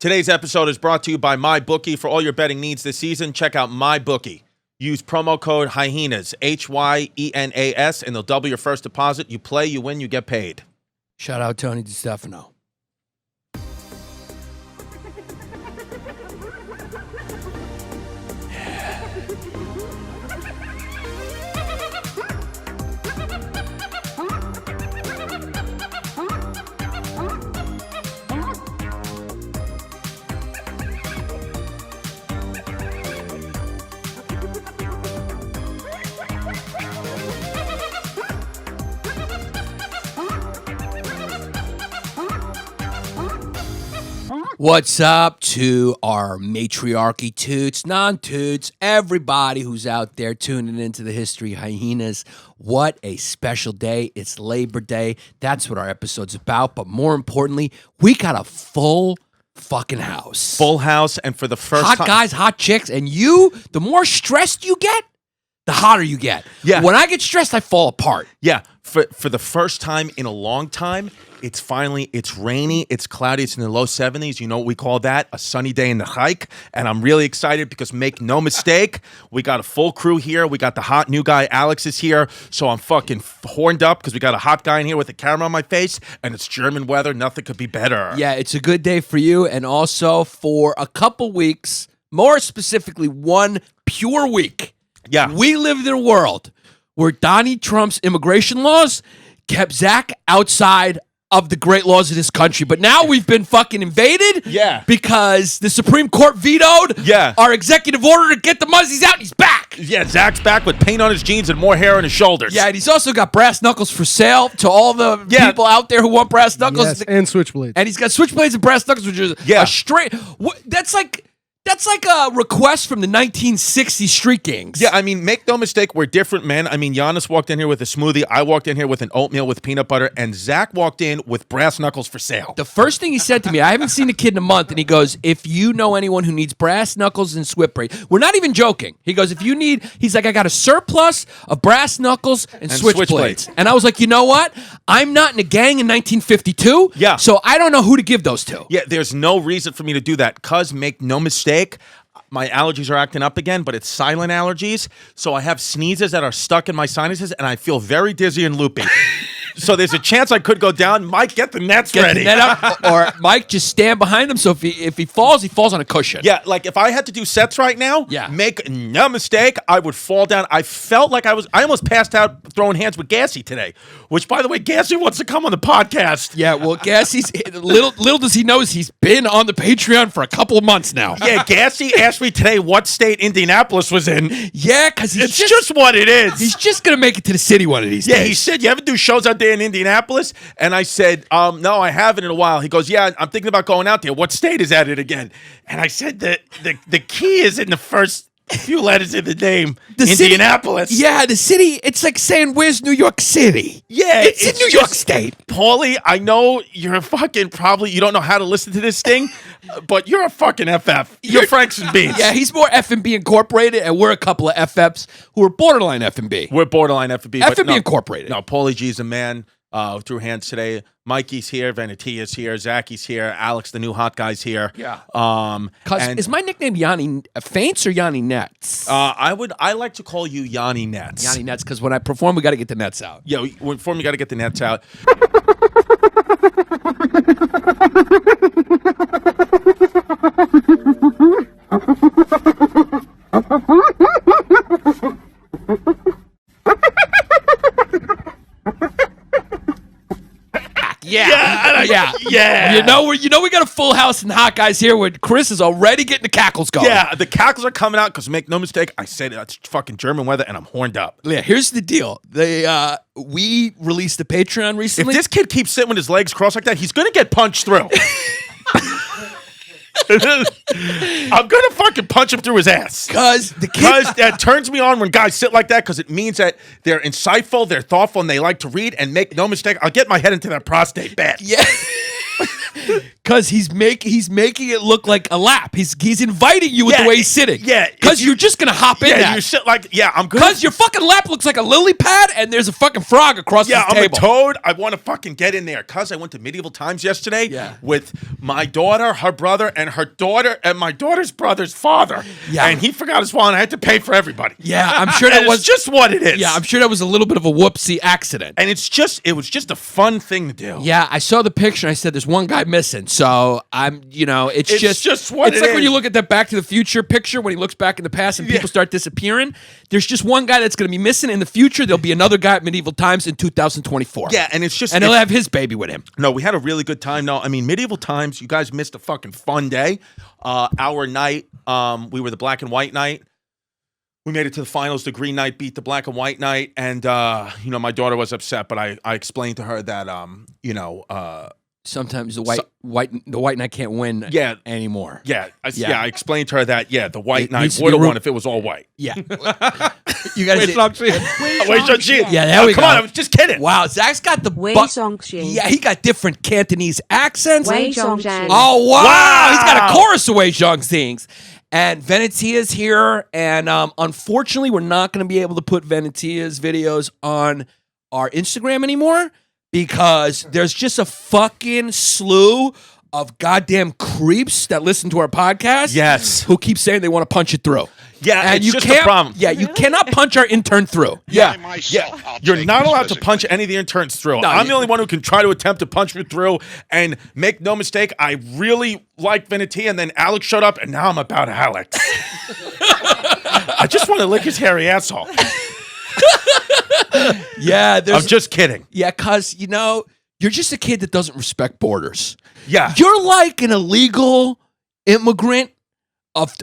Today's episode is brought to you by MyBookie. For all your betting needs this season, check out MyBookie. Use promo code Hyenas, Hyenas, and they'll double your first deposit. You play, you win, you get paid. Shout out Tony Distefano. What's up to our matriarchy toots, non-toots, everybody who's out there tuning into the History Hyenas. What a special day. It's Labor Day. That's what our episode's about. But more importantly, we got a full fucking house. Full house, and for the first hot time... guys, hot chicks, and you, the more stressed you get, the hotter you get. Yeah. When I get stressed, I fall apart. Yeah, for the first time in a long time, it's rainy, it's cloudy, it's in the low 70s. You know what we call that? A sunny day in the hike. And I'm really excited because make no mistake, we got a full crew here. We got the hot new guy, Alex, is here. So I'm fucking horned up because we got a hot guy in here with a camera on my face, and it's German weather. Nothing could be better. Yeah, it's a good day for you, and also for a couple weeks, more specifically, one pure week. Yeah. We lived in a world where Donnie Trump's immigration laws kept Zach outside of the great laws of this country. But now we've been fucking invaded. Yeah. Because the Supreme Court vetoed our executive order to get the muzzies out, and he's back. Yeah, Zach's back with paint on his jeans and more hair on his shoulders. Yeah, and he's also got brass knuckles for sale to all the people out there who want brass knuckles. Yes, and switchblades. And he's got switchblades and brass knuckles, which is a straight... That's like a request from the 1960s street gangs. Yeah, I mean, make no mistake, we're different men. I mean, Yannis walked in here with a smoothie. I walked in here with an oatmeal with peanut butter. And Zach walked in with brass knuckles for sale. The first thing he said to me, I haven't seen the kid in a month, and he goes, if you know anyone who needs brass knuckles and switchblades, we're not even joking. He goes, he's like, I got a surplus of brass knuckles and switchblades. And I was like, you know what? I'm not in a gang in 1952. Yeah. So I don't know who to give those to. Yeah, there's no reason for me to do that. Cuz, make no mistake, my allergies are acting up again, but it's silent allergies. So I have sneezes that are stuck in my sinuses, and I feel very dizzy and loopy. So there's a chance I could go down. Mike, get the nets ready. Get the net up, or Mike, just stand behind him. So if he falls on a cushion. Yeah, like if I had to do sets right now, make no mistake, I would fall down. I felt like I almost passed out throwing hands with Gassy today, which, by the way, Gassy wants to come on the podcast. Yeah, well, Gassy's, little does he know, he's been on the Patreon for a couple of months now. Yeah, Gassy asked me today what state Indianapolis was in. Yeah, because it's just what it is. He's just going to make it to the city one of these days. Yeah, he said, you ever do shows out there in Indianapolis? And I said, no, I haven't in a while. He goes, yeah, I'm thinking about going out there. What state is at it again? And I said that the key is in the first few letters of the name, Indianapolis. City, yeah, the city, it's like saying, where's New York City? Yeah, it's in New York State. Paulie, I know you're you don't know how to listen to this thing, but you're a fucking FF. You're Franks and Beans. Yeah, he's more F&B Incorporated, and we're a couple of FFs who are borderline F&B. We're borderline F&B. F&B Incorporated. No, Paulie G's a man. Threw hands today. Mikey's here, Venetia's here, Zachy's here, Alex, the new hot guy's here. Yeah. Is my nickname Yanni Faints or Yanni Nets? I like to call you Yanni Nets. Yanni Nets, because when I perform, we got to get the nets out. Yeah, when perform, you got to get the nets out. Yeah. You know we got a full house and hot guys here where Chris is already getting the cackles going. Yeah, the cackles are coming out because make no mistake, I said it's fucking German weather and I'm horned up. Yeah, here's the deal. We released a Patreon recently. If this kid keeps sitting with his legs crossed like that, he's gonna get punched through. I'm gonna fucking punch him through his ass. Because that turns me on when guys sit like that, because it means that they're insightful, they're thoughtful, and they like to read. And make no mistake, I'll get my head into that prostate bed. Yeah. Because he's making it look like a lap. He's inviting you with the way he's sitting. Yeah. Because you're just gonna hop in that. You sit like, I'm good. Because your fucking lap looks like a lily pad and there's a fucking frog across the table. I'm a toad. I want to fucking get in there. Because I went to Medieval Times yesterday with my daughter, her brother, and her daughter, and my daughter's brother's father. Yeah. And he forgot his wallet and I had to pay for everybody. Yeah, I'm sure that was just what it is. Yeah, I'm sure that was a little bit of a whoopsie accident. And it was just a fun thing to do. Yeah, I saw the picture and I said there's one guy missing. So it's just what it's like when you look at that Back to the Future picture when he looks back in the past and people start disappearing. There's just one guy that's going to be missing. In the future, there'll be another guy at Medieval Times in 2024. Yeah, and he'll have his baby with him. No, we had a really good time. No, I mean Medieval Times. You guys missed a fucking fun day. Our night, we were the black and white night. We made it to the finals. The green night beat the black and white night, and my daughter was upset, but I explained to her that sometimes the white knight can't win anymore. Yeah, I explained to her that the white knight would have won if it was all white. Yeah, you guys. Yeah, there we go. Come on, I was just kidding. Wow, Zach's got the he got different Cantonese accents. Oh wow, he's got a chorus of Wei Zhong things. And Venetia's here, and unfortunately, we're not going to be able to put Venetia's videos on our Instagram anymore because there's just a fucking slew of goddamn creeps that listen to our podcast. Yes. Who keep saying they want to punch it through. Yeah, and it's just a problem. Yeah, you cannot punch our intern through. Yeah. You're not allowed to punch any of the interns through. No, I'm the only one who can try to attempt to punch me through. And make no mistake, I really like Venetia, and then Alex showed up, and now I'm about Alex. I just want to lick his hairy asshole. I'm just kidding. Yeah, because, you're just a kid that doesn't respect borders. Yeah. You're like an illegal immigrant of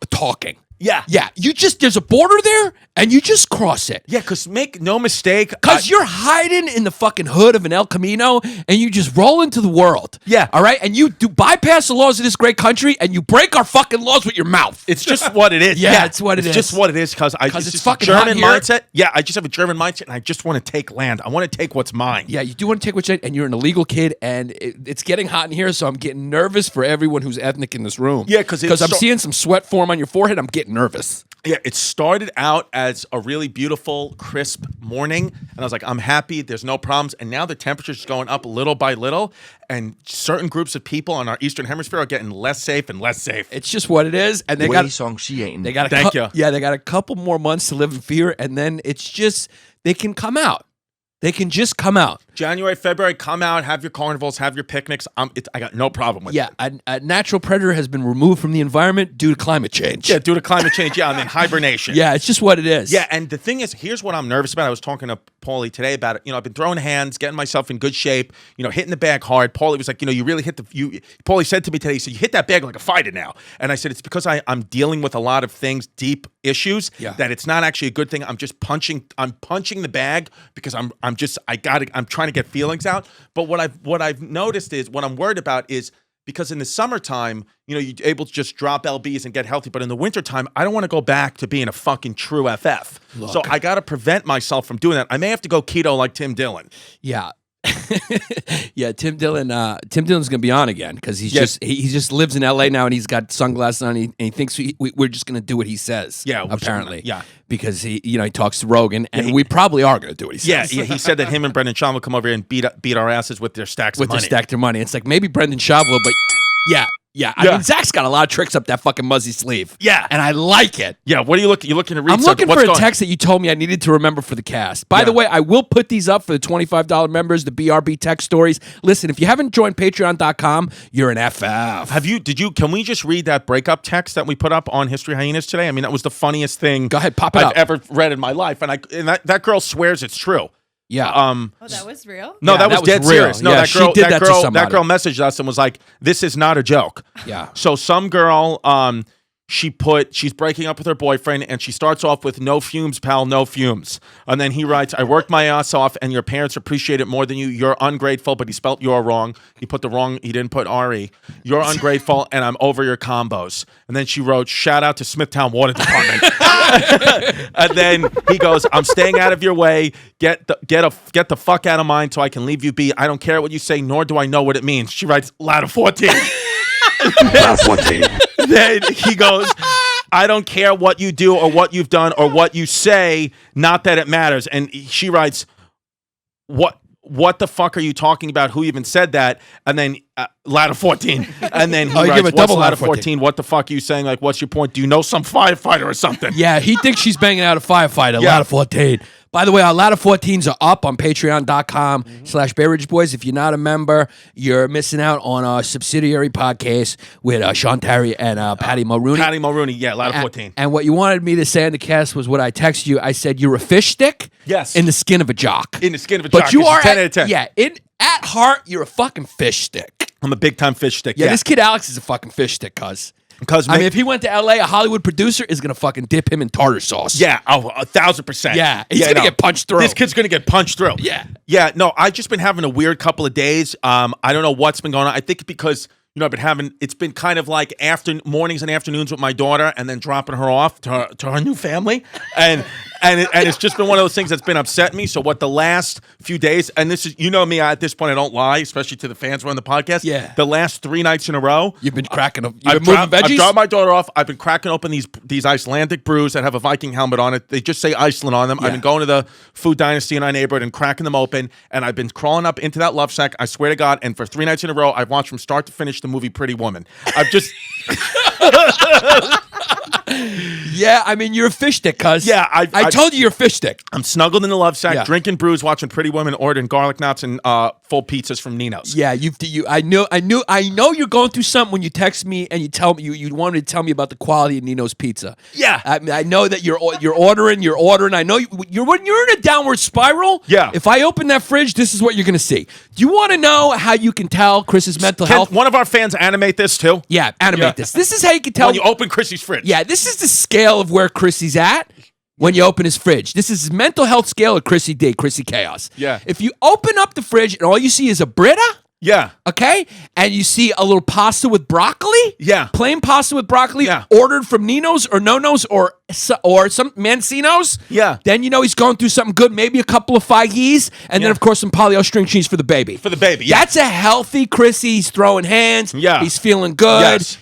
talking. Yeah. Yeah. There's a border there and you just cross it. Yeah, because make no mistake. Because you're hiding in the fucking hood of an El Camino and you just roll into the world. Yeah. All right? And you do bypass the laws of this great country and you break our fucking laws with your mouth. It's just what it is. Yeah, it's what it is. It's just what it is because it's fucking German hot mindset. Yeah, I just have a German mindset and I just want to take land. I want to take what's mine. Yeah, you do want to take what's mine and you're an illegal kid and it's getting hot in here, so I'm getting nervous for everyone who's ethnic in this room. Yeah, because I'm seeing some sweat form on your forehead. I'm getting nervous. Yeah, it started out as a really beautiful, crisp morning, and I was like, I'm happy, there's no problems, and now the temperature's going up little by little, and certain groups of people on our Eastern Hemisphere are getting less safe and less safe. It's just what it is, and they got a couple more months to live in fear, and then it's just, they can come out. They can just come out. January, February, come out, have your carnivals, have your picnics. I got no problem with it. Yeah, a natural predator has been removed from the environment due to climate change. Yeah, due to climate change, and then hibernation. Yeah, it's just what it is. Yeah, and the thing is, here's what I'm nervous about. I was talking to Paulie today about it. I've been throwing hands, getting myself in good shape, hitting the bag hard. Paulie was like, you really hit Paulie said to me today, he said, you hit that bag like a fighter now. And I said, it's because I'm dealing with a lot of things, deep issues, that it's not actually a good thing. I'm punching the bag because I'm trying to get feelings out. But what I've noticed is what I'm worried about is because in the summertime, you're able to just drop LBs and get healthy. But in the wintertime, I don't want to go back to being a fucking true FF. Look. So I got to prevent myself from doing that. I may have to go keto like Tim Dillon. Yeah. Yeah, Tim Dillon's gonna be on again because he just lives in LA now and he's got sunglasses on and he thinks we're just gonna do what he says. Yeah, apparently. Yeah, because he talks to Rogan and we probably are gonna do what he says. Yeah, he said that him and Brendan Schaub will come over here and beat our asses with their stacks of money. Their money. It's like maybe Brendan Schaub will, but yeah. I mean, Zach's got a lot of tricks up that fucking muzzy sleeve. Yeah. And I like it. Yeah, what are you looking? You're looking to read something? I'm looking for a text that you told me I needed to remember for the cast. By the way, I will put these up for the $25 members, the BRB text stories. Listen, if you haven't joined patreon.com, you're an FF. Can we just read that breakup text that we put up on History Hyenas today? I mean, that was the funniest thing Go ahead, pop it I've up. ever read in my life. And that girl swears it's true. Yeah. That was real? No, that was dead real. serious. No, Yeah, that girl she did that to somebody. that girl messaged us and was like, "This is not a joke." Yeah. So some girl she's breaking up with her boyfriend, and she starts off with "No fumes, pal, no fumes," and then he writes, "I worked my ass off, and your parents appreciate it more than you. You're ungrateful," but he spelt "you're" wrong. He didn't put "re." "You're ungrateful, and I'm over your combos." And then she wrote, "Shout out to Smithtown Water Department." And then he goes, "I'm staying out of your way. Get the fuck out of mine so I can leave you be. I don't care what you say, nor do I know what it means." She writes, "Ladder 14." Ladder 14. Then he goes, "I don't care what you do or what you've done or what you say, not that it matters." And she writes, What the fuck are you talking about? Who even said that?" And then ladder 14. And then he writes, "What's ladder 14? What the fuck are you saying? Like, what's your point? Do you know some firefighter or something?" Yeah, he thinks she's banging out a firefighter. Ladder 14. By the way, our Ladder 14s are up on patreon.com/Bay Ridge Boys. If you're not a member, you're missing out on our subsidiary podcast with Sean Terry and Patty Mulrooney. Patty Mulrooney, yeah, ladder 14. And what you wanted me to say in the cast was what I texted you. I said, "You're a fish stick Yes. in the skin of a jock." In the skin of a jock. But you are 10 out of 10. Yeah, at heart, you're a fucking fish stick. I'm a big time fish stick. Yeah, this kid Alex is a fucking fish stick, cuz. Because I mean, if he went to LA, a Hollywood producer is gonna fucking dip him in tartar sauce. Yeah, 1,000%. Yeah, he's gonna get punched through. This kid's gonna get punched through. Yeah. No, I've just been having a weird couple of days. I don't know what's been going on. I think because it's been kind of like mornings and afternoons with my daughter, and then dropping her off to her new family, and it's just been one of those things that's been upsetting me. So what the last few days, and this is, me, at this point I don't lie, especially to the fans who are on the podcast. Yeah. The last 3 nights in a row, You've been cracking them. I've dropped my daughter off. I've been cracking open these Icelandic brews that have a Viking helmet on it. They just say Iceland on them. Yeah. I've been going to the Food Dynasty in our neighborhood and cracking them open, and I've been crawling up into that love sack, I swear to God, and for 3 nights in a row, I've watched from start to finish the movie Pretty Woman. I've just... Yeah, I mean, you're a fish stick, cuz. Yeah, I told you you're a fish stick. I'm snuggled in the love sack, Yeah. drinking brews, watching Pretty Women, ordering garlic knots and full pizzas from Nino's. Yeah, I know you're going through something when you text me and you tell me you wanted to tell me about the quality of Nino's pizza. Yeah. I know that you're ordering. I know when you're in a downward spiral. Yeah. If I open that fridge, this is what you're gonna see. Do you want to know how you can tell Chris's mental health? One of our fans animate this too? Yeah, animate this. This is how you can tell. When you open Chrissy's fridge. Yeah, this is the scale of where Chrissy's at when you open his fridge. This is his mental health scale of Chrissy D, Chrissy Chaos. Yeah. If you open up the fridge and all you see is a Brita, Yeah. okay, and you see a little pasta with broccoli, Yeah. plain pasta with broccoli, Yeah. ordered from Nino's or No-No's or some Mancino's, Yeah. then you know he's going through something good, maybe a couple of Feigees, and then, of course, some Polly-O string cheese for the baby. For the baby, yeah. That's a healthy Chrissy. He's throwing hands. Yeah. He's feeling good.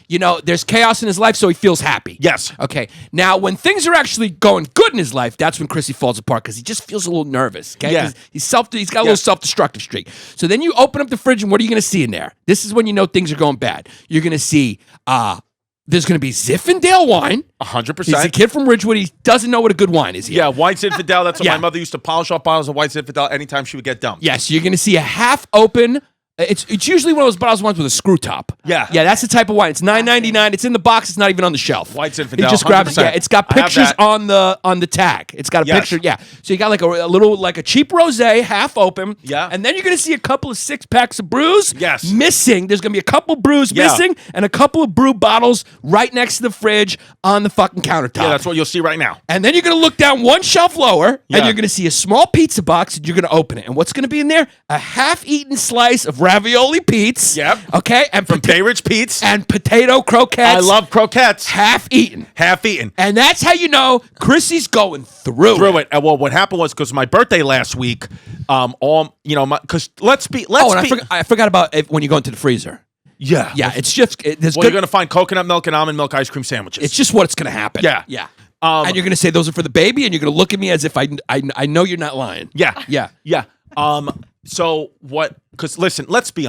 Yes. There's chaos in his life, so he feels happy. Yes. Okay. Now, when things are actually going good in his life, that's when Chrissy falls apart because he just feels a little nervous. Okay. Yeah. He's got a little self-destructive streak. So then you open up the fridge, and what are you going to see in there? This is when you know things are going bad. You're going to see there's going to be Zinfandel wine. 100%. He's a kid from Ridgewood. He doesn't know what a good wine is yet. Yeah, white Zinfandel. That's what Yeah. my mother used to polish off bottles of white Zinfandel anytime she would get dumped. Yes, you're going to see a half open. It's usually one of those bottles ones with a screw top. Yeah. Yeah, that's the type of wine. It's $9.99. It's in the box. It's not even on the shelf. White Zinfandel, You just grab it. 100%. Yeah, it's got I have pictures that. on the tag. It's got a Yes. picture. Yeah. So you got like a little, like a cheap rosé, half open. Yeah. And then you're going to see a couple of 6-packs of brews. Yes. Missing. There's going to be a couple brews Yeah. missing and a couple of brew bottles right next to the fridge on the fucking countertop. Yeah, that's what you'll see right now. And then you're going to look down one shelf lower, Yeah. and you're going to see a small pizza box, and you're going to open it. And what's going to be in there? A half-eaten slice of ravioli pizza. Yep. Okay? And From Bay Ridge Pete's. and potato croquettes. I love croquettes. half-eaten. Half eaten. And that's how you know Chrissy's going through It. And well, what happened was because my birthday last week, because I forgot about it when you go into the freezer. Yeah. Yeah, it's just there's Well, good. you're gonna find coconut milk and almond milk ice cream sandwiches. It's just what's going to happen. Yeah. Yeah. And you're going to say those are for the baby, and you're going to look at me as if I know you're not lying. Yeah. Yeah. Yeah. So what? Because listen, let's be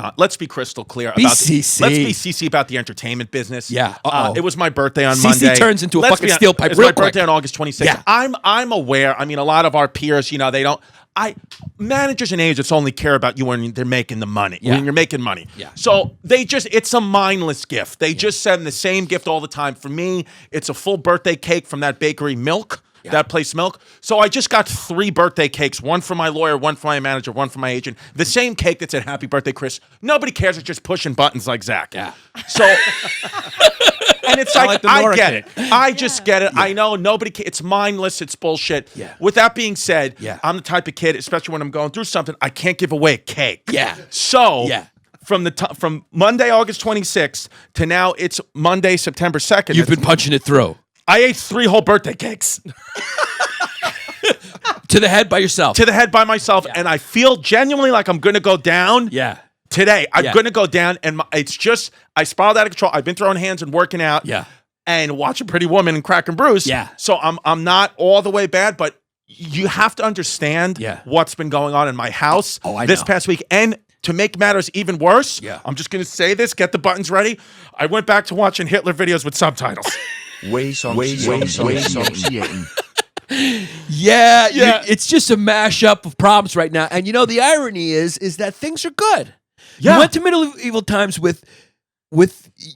crystal clear Be about CC. Let's be CC about the entertainment business. Yeah. It was my birthday on CC Monday. turns into a Let's fucking be hon- steel pipe It's real my quick. birthday on August 26th. Yeah. I'm aware. I mean, a lot of our peers, they don't. Managers and agents only care about you when they're making the money. Yeah. When you're making money. Yeah. So it's a mindless gift. They just send the same gift all the time. For me, it's a full birthday cake from that bakery, Milk. that place milk. So I just got 3 birthday cakes, one for my lawyer, one for my manager, one for my agent. The same cake that said "Happy Birthday, Chris." Nobody cares. It's just pushing buttons like Zach. Yeah. So, and it's like the I Nora get it. cake. I just get it. I know nobody. It's mindless. It's bullshit. Yeah. With that being said, Yeah. I'm the type of kid, especially when I'm going through something, I can't give away a cake. Yeah. So. Yeah. From Monday, August 26th to now, it's Monday, September 2nd. You've been punching it through. I ate 3 whole birthday cakes To the head by yourself. to the head by myself, and I feel genuinely like I'm going to go down Yeah. today. I'm Yeah. going to go down, and it's just, I spiraled out of control. I've been throwing hands and working out Yeah. and watching Pretty Woman and Crack and Bruce. Yeah. So I'm not all the way bad, but you have to understand Yeah. what's been going on in my house this know. past week. And to make matters even worse, Yeah. I'm just going to say this, get the buttons ready. I went back to watching Hitler videos with subtitles. Yeah, Yeah. it's just a mashup of problems right now. And you know, the irony is that things are good. Yeah. You went to medieval times with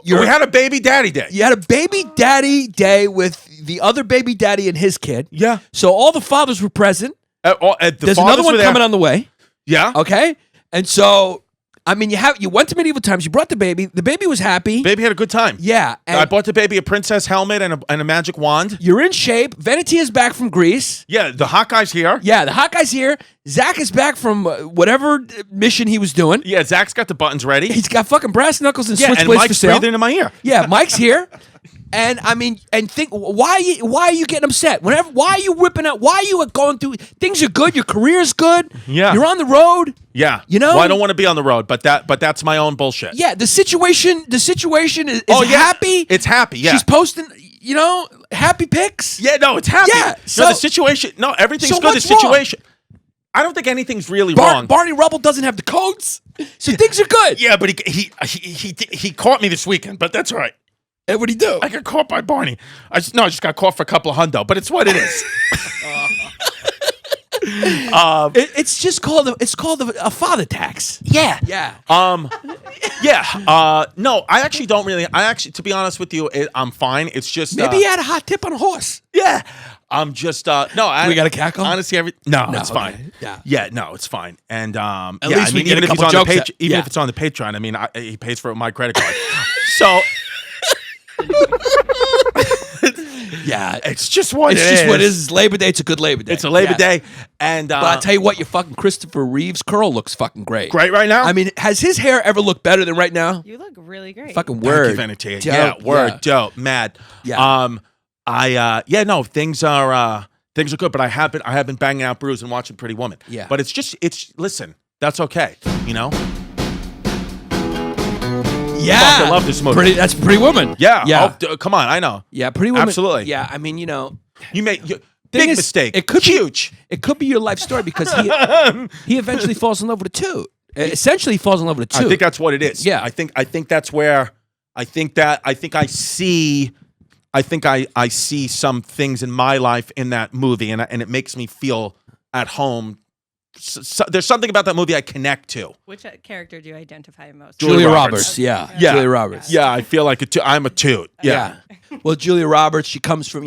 your We had a baby daddy day. you had a baby daddy day with the other baby daddy and his kid. Yeah. So all the fathers were present. The There's fathers another one were there. coming on the way. Yeah. Okay? And so I mean you went to medieval times, you brought the baby. The baby was happy. Baby had a good time. Yeah. And I bought the baby a princess helmet and a magic wand. you're in shape. Veneti is back from Greece. Yeah, the hot guy's here. Yeah, the hot guy's here. Zach is back from whatever mission he was doing. Yeah, Zach's got the buttons ready. He's got fucking brass knuckles and Yeah, and switchblades for Mike's sale. breathing in my ear. Yeah, Mike's here. And I mean, and think why are you getting upset? Why are you whipping out? Why are you going through? Things are good. Your career's good. Yeah. You're on the road. Yeah. You know? Well, I don't want to be on the road, but that's my own bullshit. Yeah, the situation is Oh, yeah. happy. It's happy, yeah. She's posting, happy pics. Yeah, no, it's happy. Yeah, No, the situation, no, everything's so good. The what's wrong? situation. I don't think anything's really wrong. Barney Rubble doesn't have the codes, so things are good. Yeah, but he caught me this weekend, but that's all right. And what'd he do? I got caught by Barney. I just got caught for a couple of hundo, but it's what it is. It's called a father tax. Yeah. Yeah. Yeah. No, I actually don't really. To be honest with you, I'm fine. It's just Maybe he had a hot tip on a horse. Yeah. I'm just no. We got a cackle? Honestly, it's okay. fine. Yeah. Yeah. No, it's fine. And At least we get even a if he's couple on the jokes page, out. even Yeah. if it's on the Patreon, I mean, he pays for it with my credit card. So Yeah. it's just what It's it just is. what it is. It's Labor Day. It's a good Labor Day. It's a Labor Yeah. Day, and But I'll tell you what, your fucking Christopher Reeves curl looks fucking great. great right now. I mean, has his hair ever looked better than right now? You look really great. Fucking Thank word. you, Vanity. Dope. Yeah, word, Yeah. dope, mad. Yeah. No, things are good, but I have been banging out brews and watching Pretty Woman. Yeah. But listen, that's okay, you know? Yeah. Fuck, I love this movie. That's Pretty Woman. Yeah. Yeah. Oh, come on, I know. Yeah, Pretty Woman. Absolutely. Yeah, I mean, You made thing big is, mistake. It could huge. It could be your life story because he eventually falls in love with a toot. Essentially, he falls in love with a toot. I think that's what it is. Yeah. I think that's where I see some things in my life in that movie, and it makes me feel at home. So, there's something about that movie I connect to. Which character do you identify most? Julia Roberts. Roberts. Yeah. Yeah. Julia Roberts. Yeah, I feel like I'm a toot. Yeah. Well, Julia Roberts, she comes from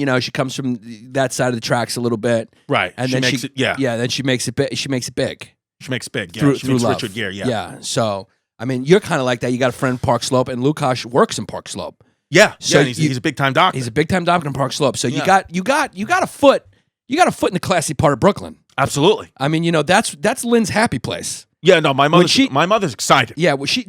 that side of the tracks a little bit. Right. And She then makes it- yeah. Yeah, then she makes it big. She makes it big. She makes big. Yeah. Through she makes love. Richard Gere. Yeah. Yeah. So, I mean, you're kind of like that. You got a friend Park Slope, and Lukash works in Park Slope. Yeah. So and he's a big time doctor. He's a big time doctor in Park Slope. So Yeah. you got a foot in the classy part of Brooklyn. Absolutely. I mean, that's Lynn's happy place. Yeah. No, my mother's excited. Yeah, when she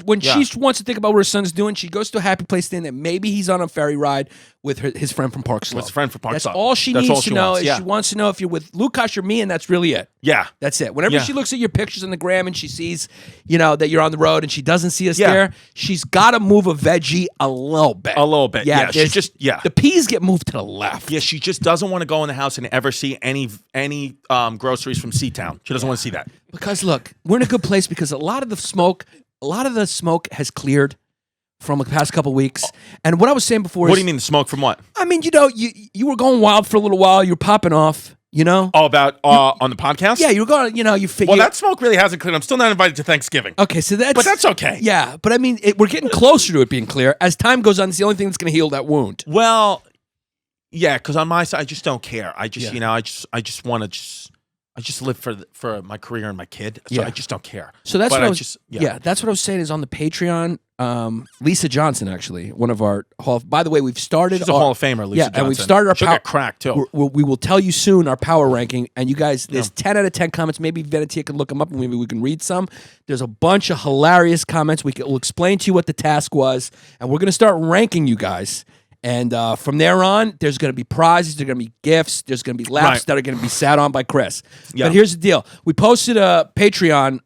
wants to think about what her son's doing, she goes to a happy place thinking that maybe he's on a ferry ride with his friend from Park Slope. With his friend from Park That's Slope. all she That's needs all to she know. wants, Is yeah. She wants to know if you're with Lukash or me, and that's really it. Yeah. That's it. Whenever Yeah. she looks at your pictures on the gram and she sees, that you're on the road and she doesn't see us Yeah. there, she's got to move a veggie a little bit. A little bit. Yeah. She there's- the peas get moved to the left. Yeah, she just doesn't want to go in the house and ever see any groceries from Seatown. She doesn't want to see that. Because look, we're in a good place because a lot of the smoke has cleared from the past couple weeks. And what I was saying before What is, do you mean the smoke from what? I mean, you were going wild for a little while. You were popping off. Oh, about on the podcast? Yeah, you were going. You figure. Well, that smoke really hasn't cleared. I'm still not invited to Thanksgiving. Okay, so that's. But that's okay. Yeah, but I mean, we're getting closer to it being clear as time goes on. It's the only thing that's going to heal that wound. Well, Yeah, because on my side, I just don't care. I just, I just want to I just live for my career and my kid. So I just don't care. So that's but what I was. That's what I was saying. Is on the Patreon. Lisa Johnson, actually, one of our Hall. By the way, we've started. She's a Hall of Famer, Lisa Johnson. And we've started our She'll get cracked too. We will tell you soon our power ranking. And you guys, there's 10 out of 10 comments. Maybe Venetia can look them up and maybe we can read some. There's a bunch of hilarious comments. We'll explain to you what the task was, and we're going to start ranking you guys. And from there on, there's going to be prizes, there's going to be gifts, there's going to be laps that are going to be sat on by Chris. Yeah. But here's the deal. We posted a Patreon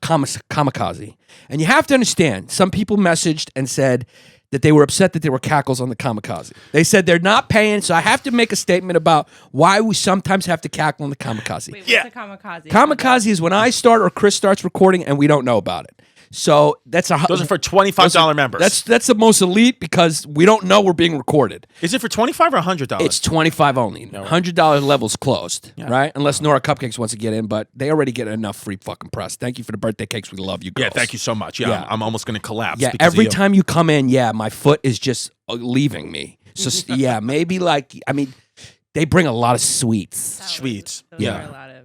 kamikaze. And you have to understand, some people messaged and said that they were upset that there were cackles on the kamikaze. They said they're not paying, so I have to make a statement about why we sometimes have to cackle on the kamikaze. Wait, what's a kamikaze? Kamikaze is when I start or Chris starts recording and we don't know about it. So those are for $25 members. That's the most elite because we don't know we're being recorded. Is it for $25 or $100? It's $25 only. $100 level's closed, right? Unless Nora Cupcakes wants to get in, but they already get enough free fucking press. Thank you for the birthday cakes. We love you girls. Yeah, thank you so much. Yeah. I'm almost going to collapse. Yeah, every time you come in, my foot is just leaving me. So maybe they bring a lot of sweets.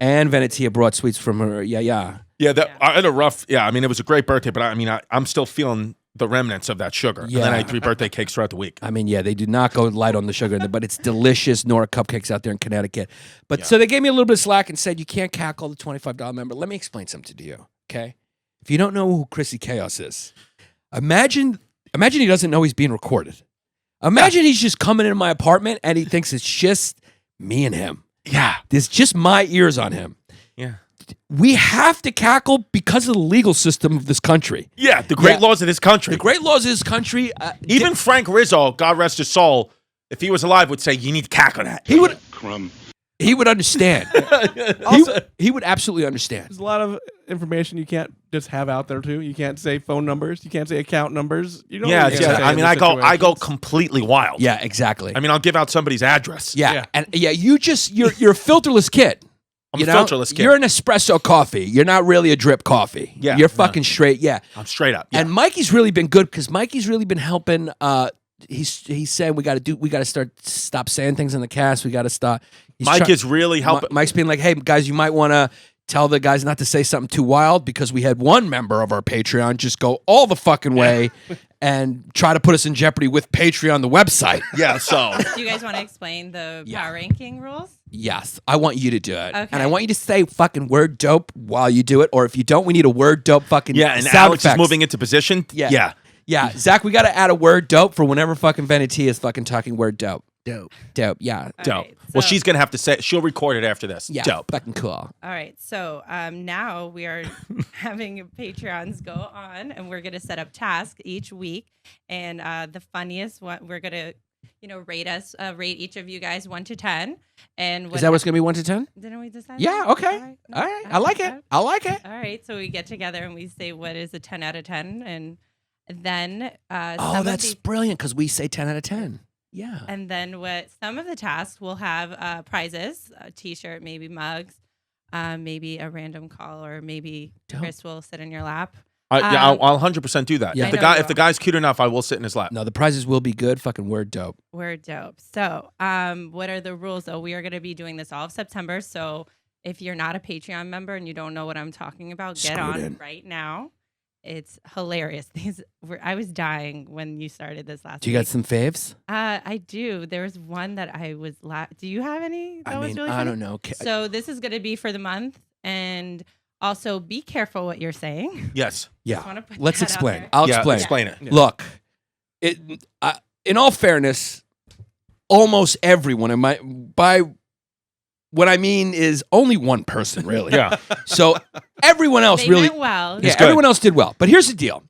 And Venetia brought sweets from her. I had a rough. I mean, it was a great birthday, but I'm still feeling the remnants of that sugar. And then I ate 3 birthday cakes throughout the week. I mean, they do not go light on the sugar, but it's delicious Nora Cupcakes out there in Connecticut. But so they gave me a little bit of slack and said, you can't cackle the $25 member. Let me explain something to you, okay? If you don't know who Chrissy Chaos is, imagine he doesn't know he's being recorded. Imagine he's just coming into my apartment and he thinks it's just me and him. Yeah. There's just my ears on him. Yeah. We have to cackle because of the legal system of this country. Yeah, the great laws of this country. The great laws of this country. Even Frank Rizzo, God rest his soul, if he was alive, would say, you need to cackle that. He would understand. He would absolutely understand. There's a lot of information you can't just have out there too. You can't say phone numbers. You can't say account numbers. You don't I mean, I go completely wild. Yeah, exactly. I mean, I'll give out somebody's address. Yeah. And you're a filterless kid. I'm a filterless kid. You're an espresso coffee. You're not really a drip coffee. Yeah. You're fucking straight. Yeah. I'm straight up. Yeah. And Mikey's really been good because Mikey's really been helping. He's saying we got to stop saying things in the cast. We got to stop. Mike is really helping. Mike's being like, hey guys, you might want to tell the guys not to say something too wild because we had one member of our Patreon just go all the fucking way and try to put us in jeopardy with Patreon, the website. Yeah. So do you guys want to explain the power ranking rules? Yes, I want you to do it. Okay. And I want you to say fucking word dope while you do it. Or if you don't, we need a word dope fucking and sound Alex effects. is moving into position. Yeah. Zach, we got to add a word dope for whenever fucking Venetia is fucking talking word dope. Dope. Yeah. Dope. Well, she's going to have to say, she'll record it after this. Yeah. Dope. Fucking cool. All right. So now we are having Patreons go on and we're going to set up tasks each week. And the funniest one, we're going to rate each of you guys 1 to 10. And is that what's gonna be 1 to 10? Didn't we decide? Yeah. That? Okay. All right. I like it. I like it. All right. So we get together and we say what is a 10 out of 10, and then that's brilliant because we say 10 out of 10. Yeah. And then some of the tasks will have prizes, a T-shirt, maybe mugs, maybe a random call, or maybe Chris will sit in your lap. I'll 100% do that. Yeah. If the guy's cute enough, I will sit in his lap. No, the prizes will be good. Fucking word dope. Word dope. So, what are the rules? though? We are going to be doing this all of September. So, if you're not a Patreon member and you don't know what I'm talking about, get on right now. It's hilarious. I was dying when you started this last week. Do you got some faves? I do. There was one that I was. Do you have any? That was really I funny? don't know. So this is going to be for the month, and also be careful what you're saying. Yes. Yeah. Let's explain. I'll explain. Explain it. Yeah. Look, in all fairness, almost everyone. By what I mean is only one person really. Yeah. So everyone else really went well. Yeah. Everyone else did well. But here's the deal.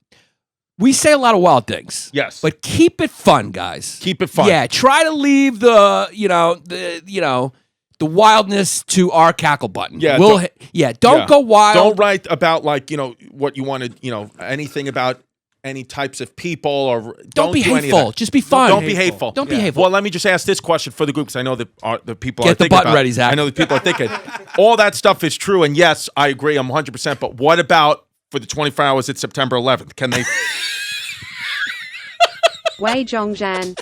We say a lot of wild things. Yes. But keep it fun, guys. Keep it fun. Yeah. Try to leave the wildness to our cackle button. Yeah. Don't go wild. Don't write about what you wanted, anything about any types of people, or don't be hateful. Just be fun. Don't be hateful. Don't be hateful. Well, let me just ask this question for the group because I know that the people Get are thinking the button about. ready, Zach. I know that people are thinking all that stuff is true, and yes, I agree. I'm 100%. But what about for the 24 hours at September 11th? Can they? Wei Zhongzhan.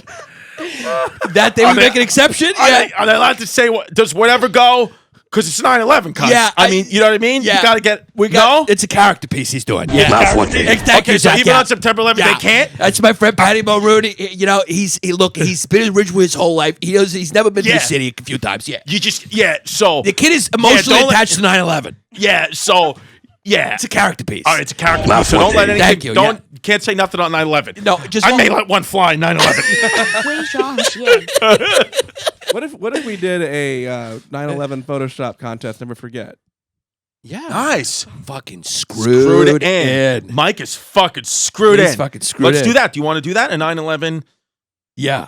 that they would make an exception. Are they allowed to say what? Does whatever go? Because it's 9/11, cuz. Yeah, I mean, you know what I mean? Yeah. You got to get. It's a character piece he's doing. Yeah. That's what they hate. Thank you, Okay, so Zach, even on September 11th, they can't? That's my friend Patty Mulrooney. You know, he's been in Ridgewood his whole life. He's never been to the Yeah. city a few times. Yeah. So. The kid is emotionally don't let- attached to 9/11. Yeah, so. Yeah. It's a character piece. All right, it's a character. That's So what don't let they- anything. Thank you, Don't can't say nothing on 9/11. No, just I may let one fly 9/11. What if we did a 9/11 Photoshop contest? Never forget. Yeah. Nice. Fucking screwed in. Mike is fucking screwed He's in. fucking screwed Let's in. do that. Do you want to do that? A 9/11 Yeah.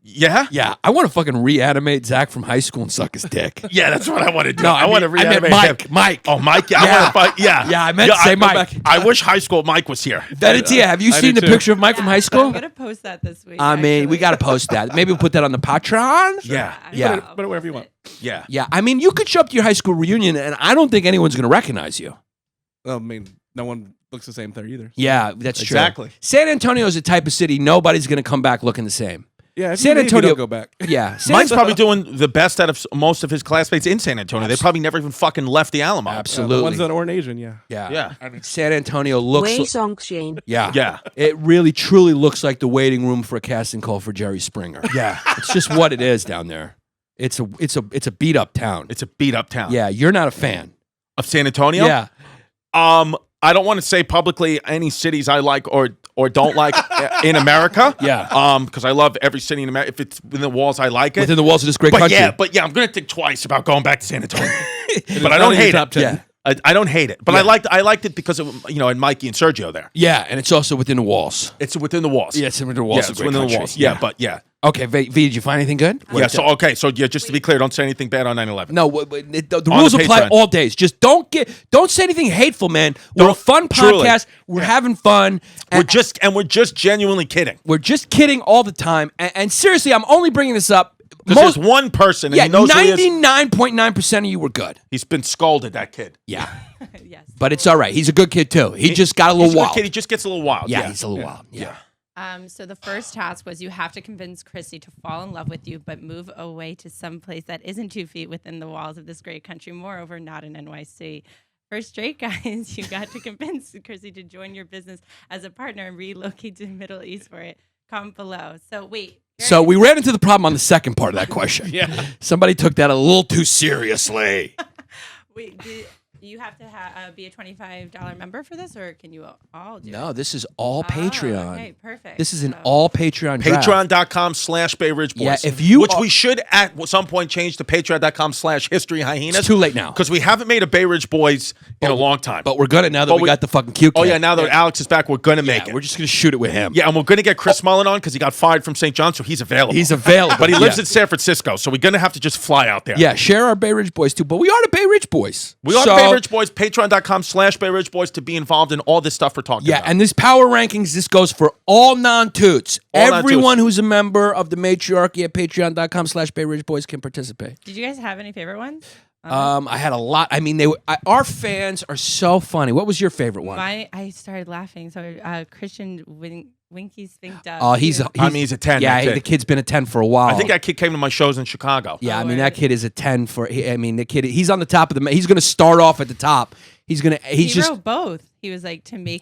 Yeah? Yeah. I want to fucking reanimate Zach from high school and suck his dick. Yeah, that's what I want to do. No, I want to I meant reanimate him. Mike. Oh, Mike. Yeah, Yeah. I want to fight. Yeah. Yeah, I meant to say Mike. I wish high school Mike was here. Venezia, have you I seen do the too. picture of Mike from high I'm school? gonna post that this week. I mean, we actually. got to post that. Maybe we'll put that on the Patreon. Yeah. Yeah. Put it wherever you want. Yeah. Yeah. I mean, you could show up to your high school reunion, and I don't think anyone's going to recognize you. Well, I mean, no one looks the same there either. Yeah, that's true. Exactly. San Antonio is a type of city nobody's going to come back looking the same. Yeah, if San you leave, you Antonio- don't go back. Yeah. Mike's probably doing the best out of most of his classmates in San Antonio. They probably never even fucking left the Alamo. The Absolutely. ones that aren't Asian, yeah. Yeah. Yeah. San Antonio looks. Yeah. Yeah. It really, truly looks like the waiting room for a casting call for Jerry Springer. Yeah. It's just what it is down there. It's a beat up town. It's a beat up town. Yeah. You're not a fan. Of San Antonio? Yeah. I don't want to say publicly any cities I like or don't like in America. Yeah. Because I love every city in America. If it's within the walls, I like it. Within the walls of this great but country. yeah, I'm gonna think twice about going back to San Antonio. but I not don't in your hate top it. 10. Yeah. I don't hate it. But Yeah. I liked it because of and Mikey and Sergio there. Yeah. And it's also within the walls. It's within the walls. Yeah. It's within the walls Yeah, of it's great within country. the walls. Yeah, but yeah. Okay. V, did you find anything good? Yeah, so just to be clear, don't say anything bad on 9/11. No, the On rules the apply Patreon. all days. Just don't say anything hateful, man. We're a Don't- fun truly. podcast. We're having fun. We're just genuinely kidding. We're just kidding all the time. And seriously, I'm only bringing this up. Because there's one person and Yeah, he knows who he is. 99.9% of you were good. He's been scolded, that kid. Yeah, yes. but it's all right. He's a good kid too. He just got a little He's a good wild. kid. He just gets a little wild. Yeah, he's a little wild. Yeah. So the first task was you have to convince Chrissy to fall in love with you, but move away to some place that isn't 2 feet within the walls of this great country. Moreover, not in NYC. For straight guys, you got to convince Chrissy to join your business as a partner and relocate to the Middle East for it. Comment below. So wait. So we ran into the problem on the second part of that question. Yeah. Somebody took that a little too seriously. Wait, do you have to be a $25 member for this, or can you all do it? No, this is all Patreon. Okay, perfect. This is an So- all Patreon draft. Patreon.com/Bay Ridge Boys. Yeah, if you which are- we should at some point change to Patreon.com/History Hyenas. It's too late now. Because we haven't made a Bay Ridge Boys in a long time. But we're gonna now that But we got the fucking cue. Oh, yeah, now that Alex is back, we're going to make it. We're just gonna shoot it with him. Yeah, and we're going to get Chris Mullen on because he got fired from St. John, so he's available. He's available. But he lives Yeah. in San Francisco, so we're going to have to just fly out there. Yeah, share our Bay Ridge Boys too. But we are the Bay Ridge Boys. We are So- Bay Ridge Boys, Patreon.com/Bay Ridge Boys to be involved in all this stuff we're talking Yeah, about. and this power rankings, this goes for all non-toots. All Everyone non-toots. who's a member of the matriarchy at patreon.com/Bay Ridge Boys can participate. Did you guys have any favorite ones? I had a lot. I mean, our fans are so funny. What was your favorite one? I started laughing. So Christian Winky Spink Dub. Oh, he's he's a 10. Yeah, that kid. the kid's been a 10 for a while. I think that kid came to my shows in Chicago. Yeah, I Oh, mean word. that kid is a 10 for. I mean the kid. He's on the top of the. He's going to start off at the top. He's he just. wrote both. He was like, to make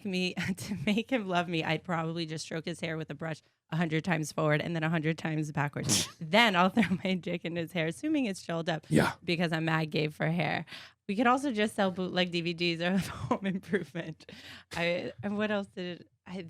him love me, I'd probably just stroke his hair with a brush 100 times forward and then 100 times backwards. Then I'll throw my dick in his hair, assuming it's chilled up. Yeah. Because I'm mad gay for hair. We could also just sell bootleg DVDs of Home Improvement. And what else there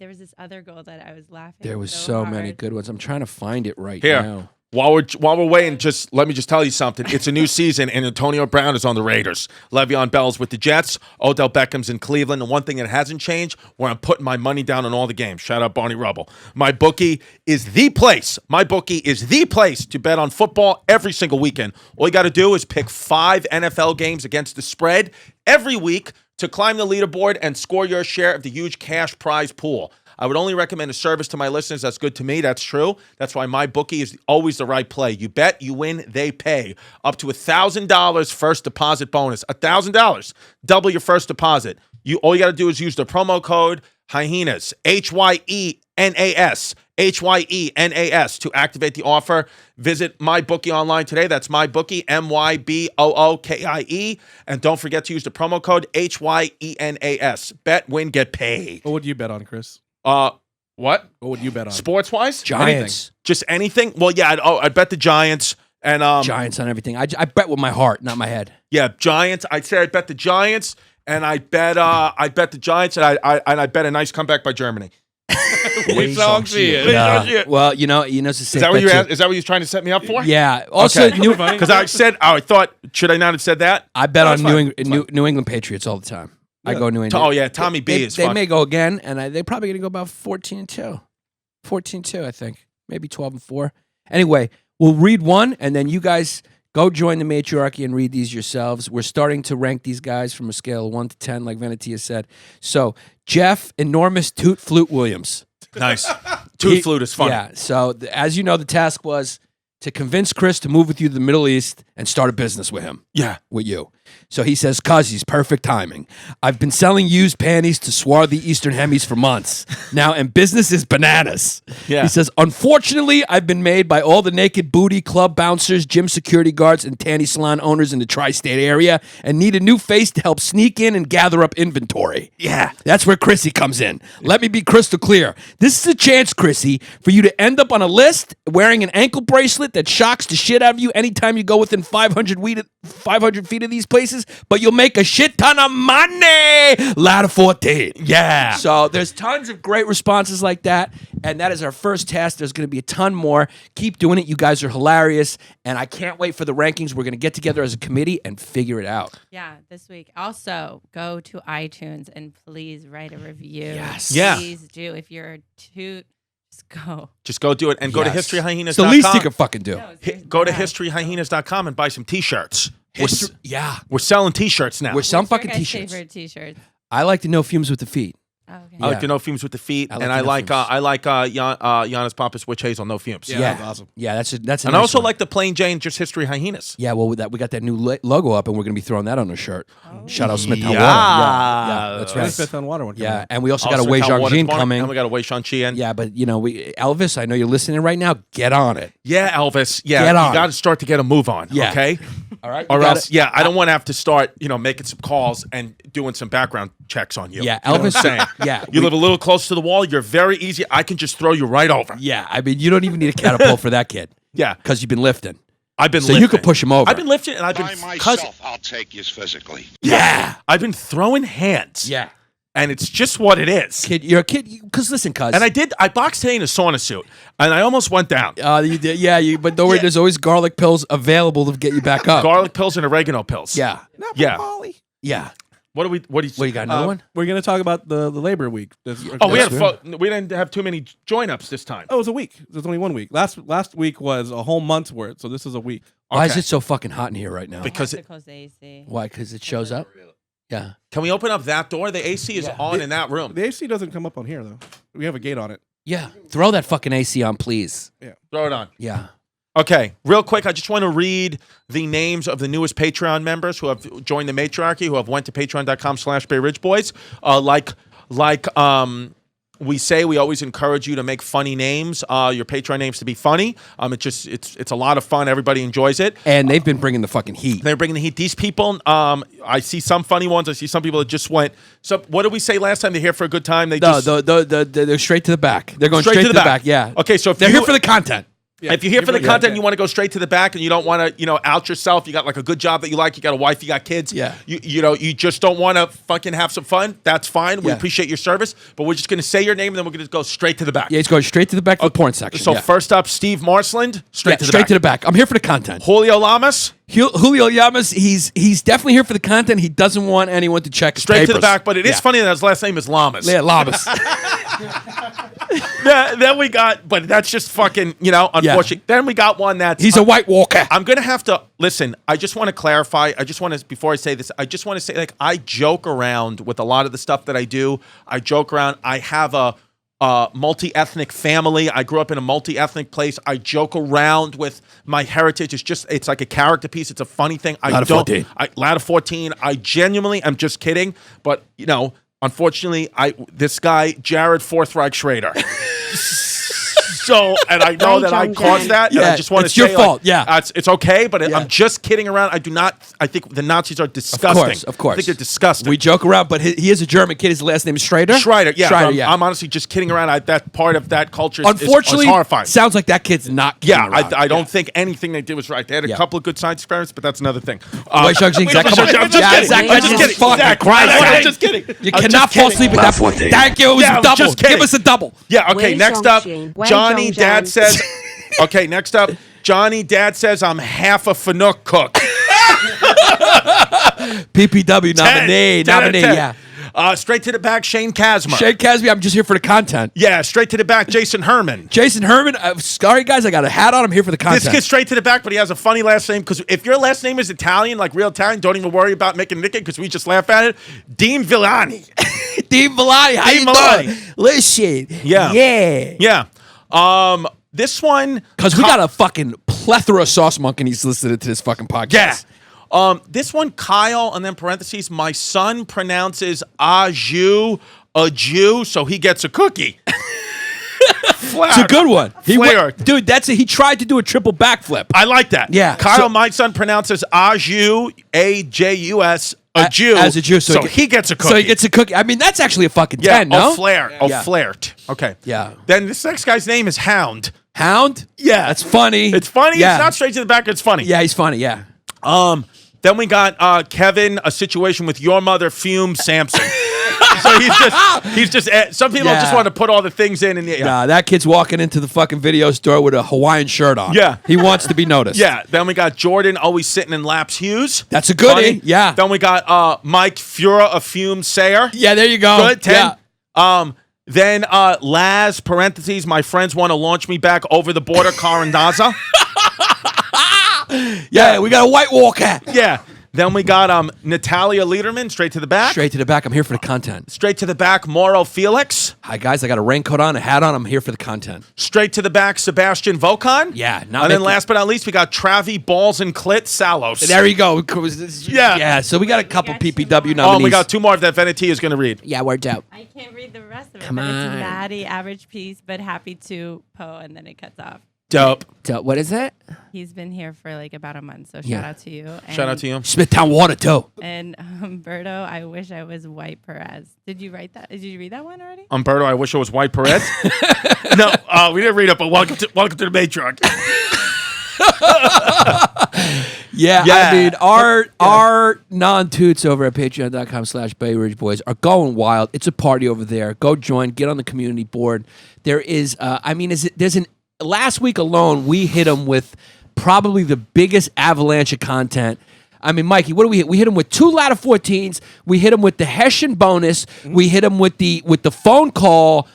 was this other girl that I was laughing. There was so many hard. good ones. I'm trying to find it right Here. now. While we're waiting, let me tell you something. It's a new season, and Antonio Brown is on the Raiders. Le'Veon Bell's with the Jets. Odell Beckham's in Cleveland. And one thing that hasn't changed, where I'm putting my money down on all the games. Shout out Barney Rubble. My bookie is the place. My bookie is the place to bet on football every single weekend. All you got to do is pick 5 NFL games against the spread every week to climb the leaderboard and score your share of the huge cash prize pool. I would only recommend a service to my listeners that's good to me. That's true. That's why my bookie is always the right play. You bet, you win, they pay. Up to $1,000 first deposit bonus. $1,000. Double your first deposit. All you got to do is use the promo code Hyenas. Hyenas. Hyenas to activate the offer. Visit MyBookie online today. That's MyBookie, MyBookie. And don't forget to use the promo code HYENAS. Bet, win, get paid. What would you bet on, Chris? What? What would you bet on? Sports-wise? Giants. Just anything? Well, yeah, I'd bet the Giants. And Giants on everything. I bet with my heart, not my head. yeah, Giants. I'd say I'd bet the Giants, and I bet the Giants, and I bet a nice comeback by Germany. Wait till I see it. Yeah. Well, you know, it's a safe Is that what bet you too. Is that what you're trying to set me up for? Yeah. Also, Okay. funny. Because I thought, should I not have said that? I bet No, on it's fine. New England Patriots all the time. I go New England. Oh yeah, Tommy B They, is they fuck. may go again, and they're probably going to go about 14-2. 14-2, I think. Maybe 12-4. Anyway, we'll read one, and then you guys go join the matriarchy and read these yourselves. We're starting to rank these guys from a scale of 1 to 10, like Venetia said. So, Jeff, enormous Toot Flute Williams. Nice. Toot flute is funny. Yeah. So, as you know, the task was to convince Chris to move with you to the Middle East and start a business with him. Yeah. With you. So he says, cuzzies, perfect timing. I've been selling used panties to swarthy Eastern Hemis for months now, and business is bananas. Yeah. He says, unfortunately, I've been made by all the naked booty club bouncers, gym security guards, and tanny salon owners in the tri-state area, and need a new face to help sneak in and gather up inventory. Yeah. That's where Chrissy comes in. Let me be crystal clear. This is a chance, Chrissy, for you to end up on a list wearing an ankle bracelet that shocks the shit out of you anytime you go within 500 feet of these places, but you'll make a shit ton of money. Ladder 14. Yeah. So there's tons of great responses like that, and that is our first test. There's going to be a ton more. Keep doing it. You guys are hilarious, and I can't wait for the rankings. We're going to get together as a committee and figure it out. Yeah, this week. Also, go to iTunes and please write a review. Yes. Yeah. Please do. If you're a toot, just go. Just go do it and go to Yes. historyhyenas.com. It's the least you can fucking do. No, seriously, Go to yeah. historyhyenas.com and buy some t-shirts. Yeah. We're selling t-shirts now. We're selling What's your fucking guys' t-shirts. favorite t-shirts? I like the no fumes with the feet. Oh, okay. I like the no fumes with the feet, I like and the I no like fumes. Yannis Pappas witch hazel no fumes. Yeah, Yeah. that's awesome. Yeah, that's a And nice I also one. like the plain Jane just history hyenas. Yeah, well, we got that new logo up, and we're gonna be throwing that on the shirt. Shout out Smithtown Yeah. Water. Yeah, that's Right. right. Fifth on water one. coming Yeah, out. and we also got a Also, Wei Tom Waters Zhang Barn, coming. and we got a Wei Shan Chi in. Yeah, but you know, Elvis, I know you're listening right now. Get on it. Yeah, Elvis. Yeah, Get on. you got to start to get a move on. Yeah. Okay. All right. Or You got else, it? yeah, I don't want to have to start, making some calls and doing some background checks on you. Yeah, You know what Elvis. I'm saying? Yeah, You live a little close to the wall. You're very easy. I can just throw you right over. Yeah, I mean, you don't even need a catapult for that kid Yeah. because you've been lifting. I've been So lifting. you could push him over. I've been lifting and I've been By myself, I'll take you physically. Yeah. I've been throwing hands. Yeah. And it's just what it is. Kid, you're a kid. Because listen, cuz. And I boxed today in a sauna suit and I almost went down. You did, yeah, but don't worry, Yeah. there's always garlic pills available to get you back up. Garlic pills and oregano pills. Yeah. Yeah. Yeah. What do you What, you got another one? We're gonna talk about the Labor Week. Oh, we That's we didn't have too many join ups this time. Oh, it was a week. There's only 1 week. Last week was a whole month's worth, so this is a week. Why is Okay. it so fucking hot in here right now? Because Have to close the AC. Why? Because it shows up? Yeah. Can we open up that door? The AC is on in that room. The AC doesn't come up on here though. We have a gate on it. Yeah. Throw that fucking AC on, please. Throw it on. Yeah. Okay, real quick, I just want to read the names of the newest Patreon members who have joined the matriarchy, who have went to patreon.com/BayRidgeBoys. We say, we always encourage you to make funny names, your Patreon names to be funny. It's a lot of fun. Everybody enjoys it. And they've been bringing the fucking heat. They're bringing the heat. These people, I see some funny ones. I see some people that just went. So what did we say last time? They're here for a good time. They No, just they're straight to the back. They're going straight to the back. Yeah. Okay, so if They're you- here for the content. Yeah, if you're here for the give it- content, yeah. you want to go straight to the back, and you don't want to, out yourself. You got like a good job that you like. You got a wife. You got kids. Yeah. You just don't want to fucking have some fun. That's fine. We Yeah. appreciate your service, but we're just gonna say your name, and then we're gonna go straight to the back. Yeah, he's going straight to the back of the porn section. So yeah. first up, Steve Marsland, straight to the back. I'm here for the content. Julio Lamas, Julio Llamas, he's definitely here for the content. He doesn't want anyone to check his straight to the papers. back. But it is Yeah. funny that his last name is Lamas. Yeah, Llamas. Then we got, but that's just fucking, unfortunate. Then we got one that's He's a White Walker. I'm gonna have to listen. I just want to clarify. I just want to, before I say this, I just want to say, like, I joke around with a lot of the stuff that I do. I joke around. I have a multi-ethnic family. I grew up in a multi-ethnic place. I joke around with my heritage. It's like a character piece. It's a funny thing. Lad of 14. Lad of 14. I genuinely am just kidding, but unfortunately, this guy Jared Fourth Reich Schrader. So, and I know that I caused that, and I just want to it's say, your fault. Yeah. it's okay, but Yeah. I'm just kidding around. I think the Nazis are disgusting. Of course. I think they're disgusting. We joke around, but he is a German kid. His last name is Schrader. Schreider, yeah. Schreider, So I'm honestly just kidding around. That part of that culture is Unfortunately, horrifying. sounds like that kid's not kidding Yeah, around. I don't think anything they did was right. They had a couple of good science experiments, but that's another thing. Wait, Zach, come on. I'm just kidding. Zach, I'm just kidding. fucking Zach, Christ, I'm Zach. just kidding. You I'm cannot just fall kidding. asleep at that. Thank you. It was Yeah, a I'm double. just kidding. Give us a double. Yeah, okay, Wei next up, Zhongxin. Wei Johnny Zhongzhen. Dad says, okay, next up, Johnny Dad says I'm half a Fanuc cook. PPW nominee. 10 out of 10. Yeah. Straight to the back, Shane Kazma. Shane Casby, I'm just here for the content. Yeah, straight to the back, Jason Herman. Jason Herman, sorry guys, I got a hat on. I'm here for the content. This kid's straight to the back, but he has a funny last name, because if your last name is Italian, like real Italian, don't even worry about making a nickname, because we just laugh at it. Dean Villani. Dean Villani, how Dean you Villani. doing? Listen. Yeah. Yeah. Yeah. This one... Because we got a fucking plethora of sauce monkeys listening to this fucking podcast. Yeah. This one, Kyle, and then parentheses, my son pronounces a Jew, so he gets a cookie. It's a good one. Flair. Dude, he tried to do a triple backflip. I like that. Yeah. Kyle, my son pronounces Ajus, A-J-U-S, a Jew. As a Jew. So he gets a cookie. So he gets a cookie. I mean, that's actually a fucking yeah. 10, no? Flair. Yeah. Flared. Okay. Yeah. Then this next guy's name is Hound. Hound? Yeah. That's funny. It's funny. Yeah. It's not straight to the back. It's funny. Yeah, he's funny. Yeah. Then we got Kevin, a situation with your mother, Fume Sampson. So he's just. Some people just want to put all the things in, and Nah, that kid's walking into the fucking video store with a Hawaiian shirt on. Yeah. He wants to be noticed. Yeah. Then we got Jordan, always sitting in laps. Hughes. That's a goodie. Funny. Yeah. Then we got Mike Fura, a Fume Sayer. Yeah, there you go. Good. 10. Yeah. Then Laz, parentheses, my friends want to launch me back over the border, Karandaza. Yeah, we got a White Walker. Yeah. Then we got Natalia Liederman, straight to the back. Straight to the back. I'm here for the content. Straight to the back, Mauro Felix. Hi, guys. I got a raincoat on, a hat on. I'm here for the content. Straight to the back, Sebastian Volkan. Yeah. And then last but not least, we got Travi Balls and Clit Salos. There you go. Yeah. Yeah, so we got a couple We got two PPW more. nominees. Oh, we got two more that Veneti is going to read. Yeah, word out. I can't read the rest of it. Come but on. It's Maddie, average piece, but happy to Poe, and then it cuts off. Dope. What is it? He's been here for like about a month, so Yeah. shout out to you. And, Shout out to you. Smithtown Water, too. And Berto, I wish I was White Perez. Did you write that? Did you read that one already? Umberto, I wish it was White Perez. No, we didn't read it, but welcome to the matriarch. Yeah, Yeah. I mean, our non-toots over at patreon.com/Bay Ridge Boys are going wild. It's a party over there. Go join. Get on the community board. There is, last week alone, we hit them with probably the biggest avalanche of content. I mean, Mikey, what do we hit? We hit him with 2 ladder 14s. We hit him with the Hessian bonus. We hit him with the phone call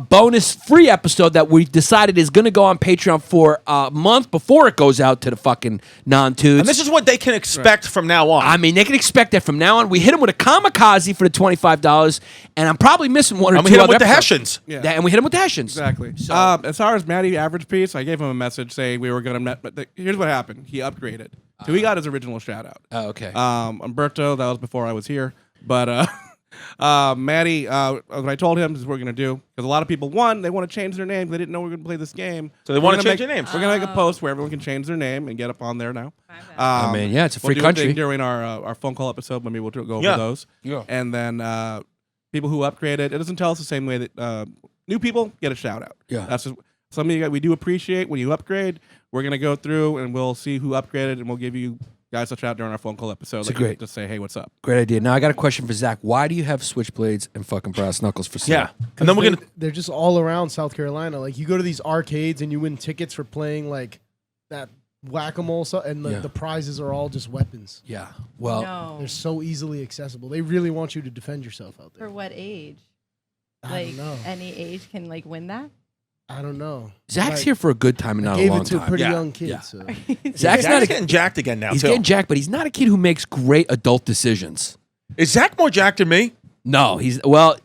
bonus free episode that we decided is going to go on Patreon for a month before it goes out to the fucking non-toots. And this is what they can expect from now on. I mean, they can expect that from now on. We hit him with a kamikaze for the $25, and I'm probably missing one or and two we hit other him with the episodes. Hessians. Yeah. And we hit him with the Hessians. Exactly. So- As far as Matty average piece, I gave him a message saying we were gonna. Here's what happened. He upgraded, so he got his original shout out. Oh, okay. Umberto, that was before I was here, but Matty, what I told him is what we're gonna do, because a lot of people they want to change their name. They didn't know we were gonna play this game, So they We're wanna gonna change make- their names. We're gonna make a post where everyone can change their name and get up on there now. I mean, yeah, it's a free we'll do country. thing during our phone call episode. Maybe we'll go over Yeah. those. Yeah. And then people who upgraded, it doesn't tell us the same way that new people get a shout out. Yeah. That's just something that we do appreciate when you upgrade. We're gonna go through and we'll see who upgraded, and we'll give you guys a shout during our phone call episode. It's Like, great. Just say, hey, what's up? Great idea. Now, I got a question for Zach. Why do you have switchblades and fucking brass knuckles for sale? Yeah. And then we're going to... They're just all around South Carolina. Like, you go to these arcades and you win tickets for playing, like, that whack-a-mole stuff, and Yeah. the prizes are all just weapons. Yeah. Well, No. They're so easily accessible. They really want you to defend yourself out there. For what age? I Like don't know. any age can like win that? I don't know. Zach's Like, here for a good time and I not a gave long it to time. a pretty Yeah. young kid. Yeah. So. Zach's Zach's not a, getting jacked again now, he's too. getting jacked, but he's not a kid who makes great adult decisions. Is Zach more jacked than me? No,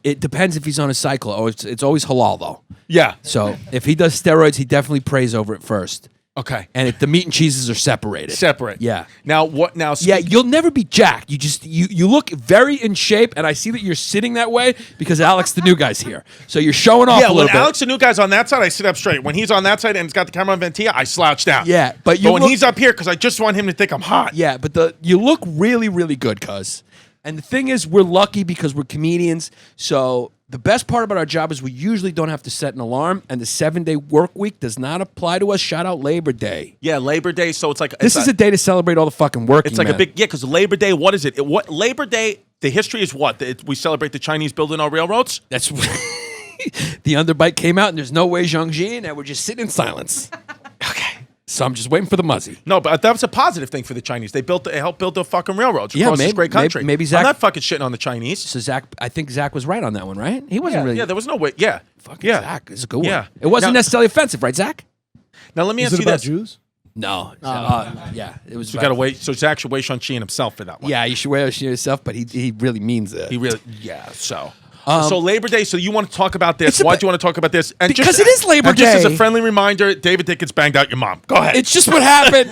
it depends if he's on a cycle. Oh, it's always halal though. Yeah. So if he does steroids, he definitely prays over it first. Okay. and the meat and cheeses are separated. Separate. Yeah. Now what? Now. Yeah, you'll never be jacked. You look very in shape, and I see that you're sitting that way because Alex, the new guy's here. So you're showing off a when little bit. Alex, the new guy's on that side, I sit up straight. When he's on that side and it's got the camera on Ventilla, I slouch down. Yeah, but when he's up here, because I just want him to think I'm hot. Yeah, but you look really, really good, cuz. And the thing is, we're lucky because we're comedians. So the best part about our job is we usually don't have to set an alarm, and the 7-day work week does not apply to us. Shout out Labor Day. Yeah, Labor Day. So it's like This is a day to celebrate all the fucking working. It's like men. a big because Labor Day. What is it? What Labor Day? The history is what we celebrate the Chinese building our railroads. That's the underbite came out, and there's no way Zhongjin, and we're just sitting in silence. Okay. So I'm just waiting for the muzzy. No, but that was a positive thing for the Chinese. They helped build the fucking railroads Yeah, across this great country. maybe Zach- I'm not fucking shitting on the Chinese. So I think Zach was right on that one, right? He wasn't Yeah, really. yeah, there was no way. Yeah, Fucking yeah. Zach. It's a good one. Yeah. It wasn't Now- necessarily offensive, right, Zach? Now let me Is ask it you about this. Jews? No. Yeah. It was. So you gotta wait. So Zach should weigh Shang-Chi and himself for that one. Yeah, you should wear it yourself, but he really means it. He really. Yeah. So Labor Day. So you want to talk about this? It's Why do you want to talk about this? And Because it is Labor Just as Day. a friendly reminder, David Dickens banged out your mom. Go ahead. It's just what happened.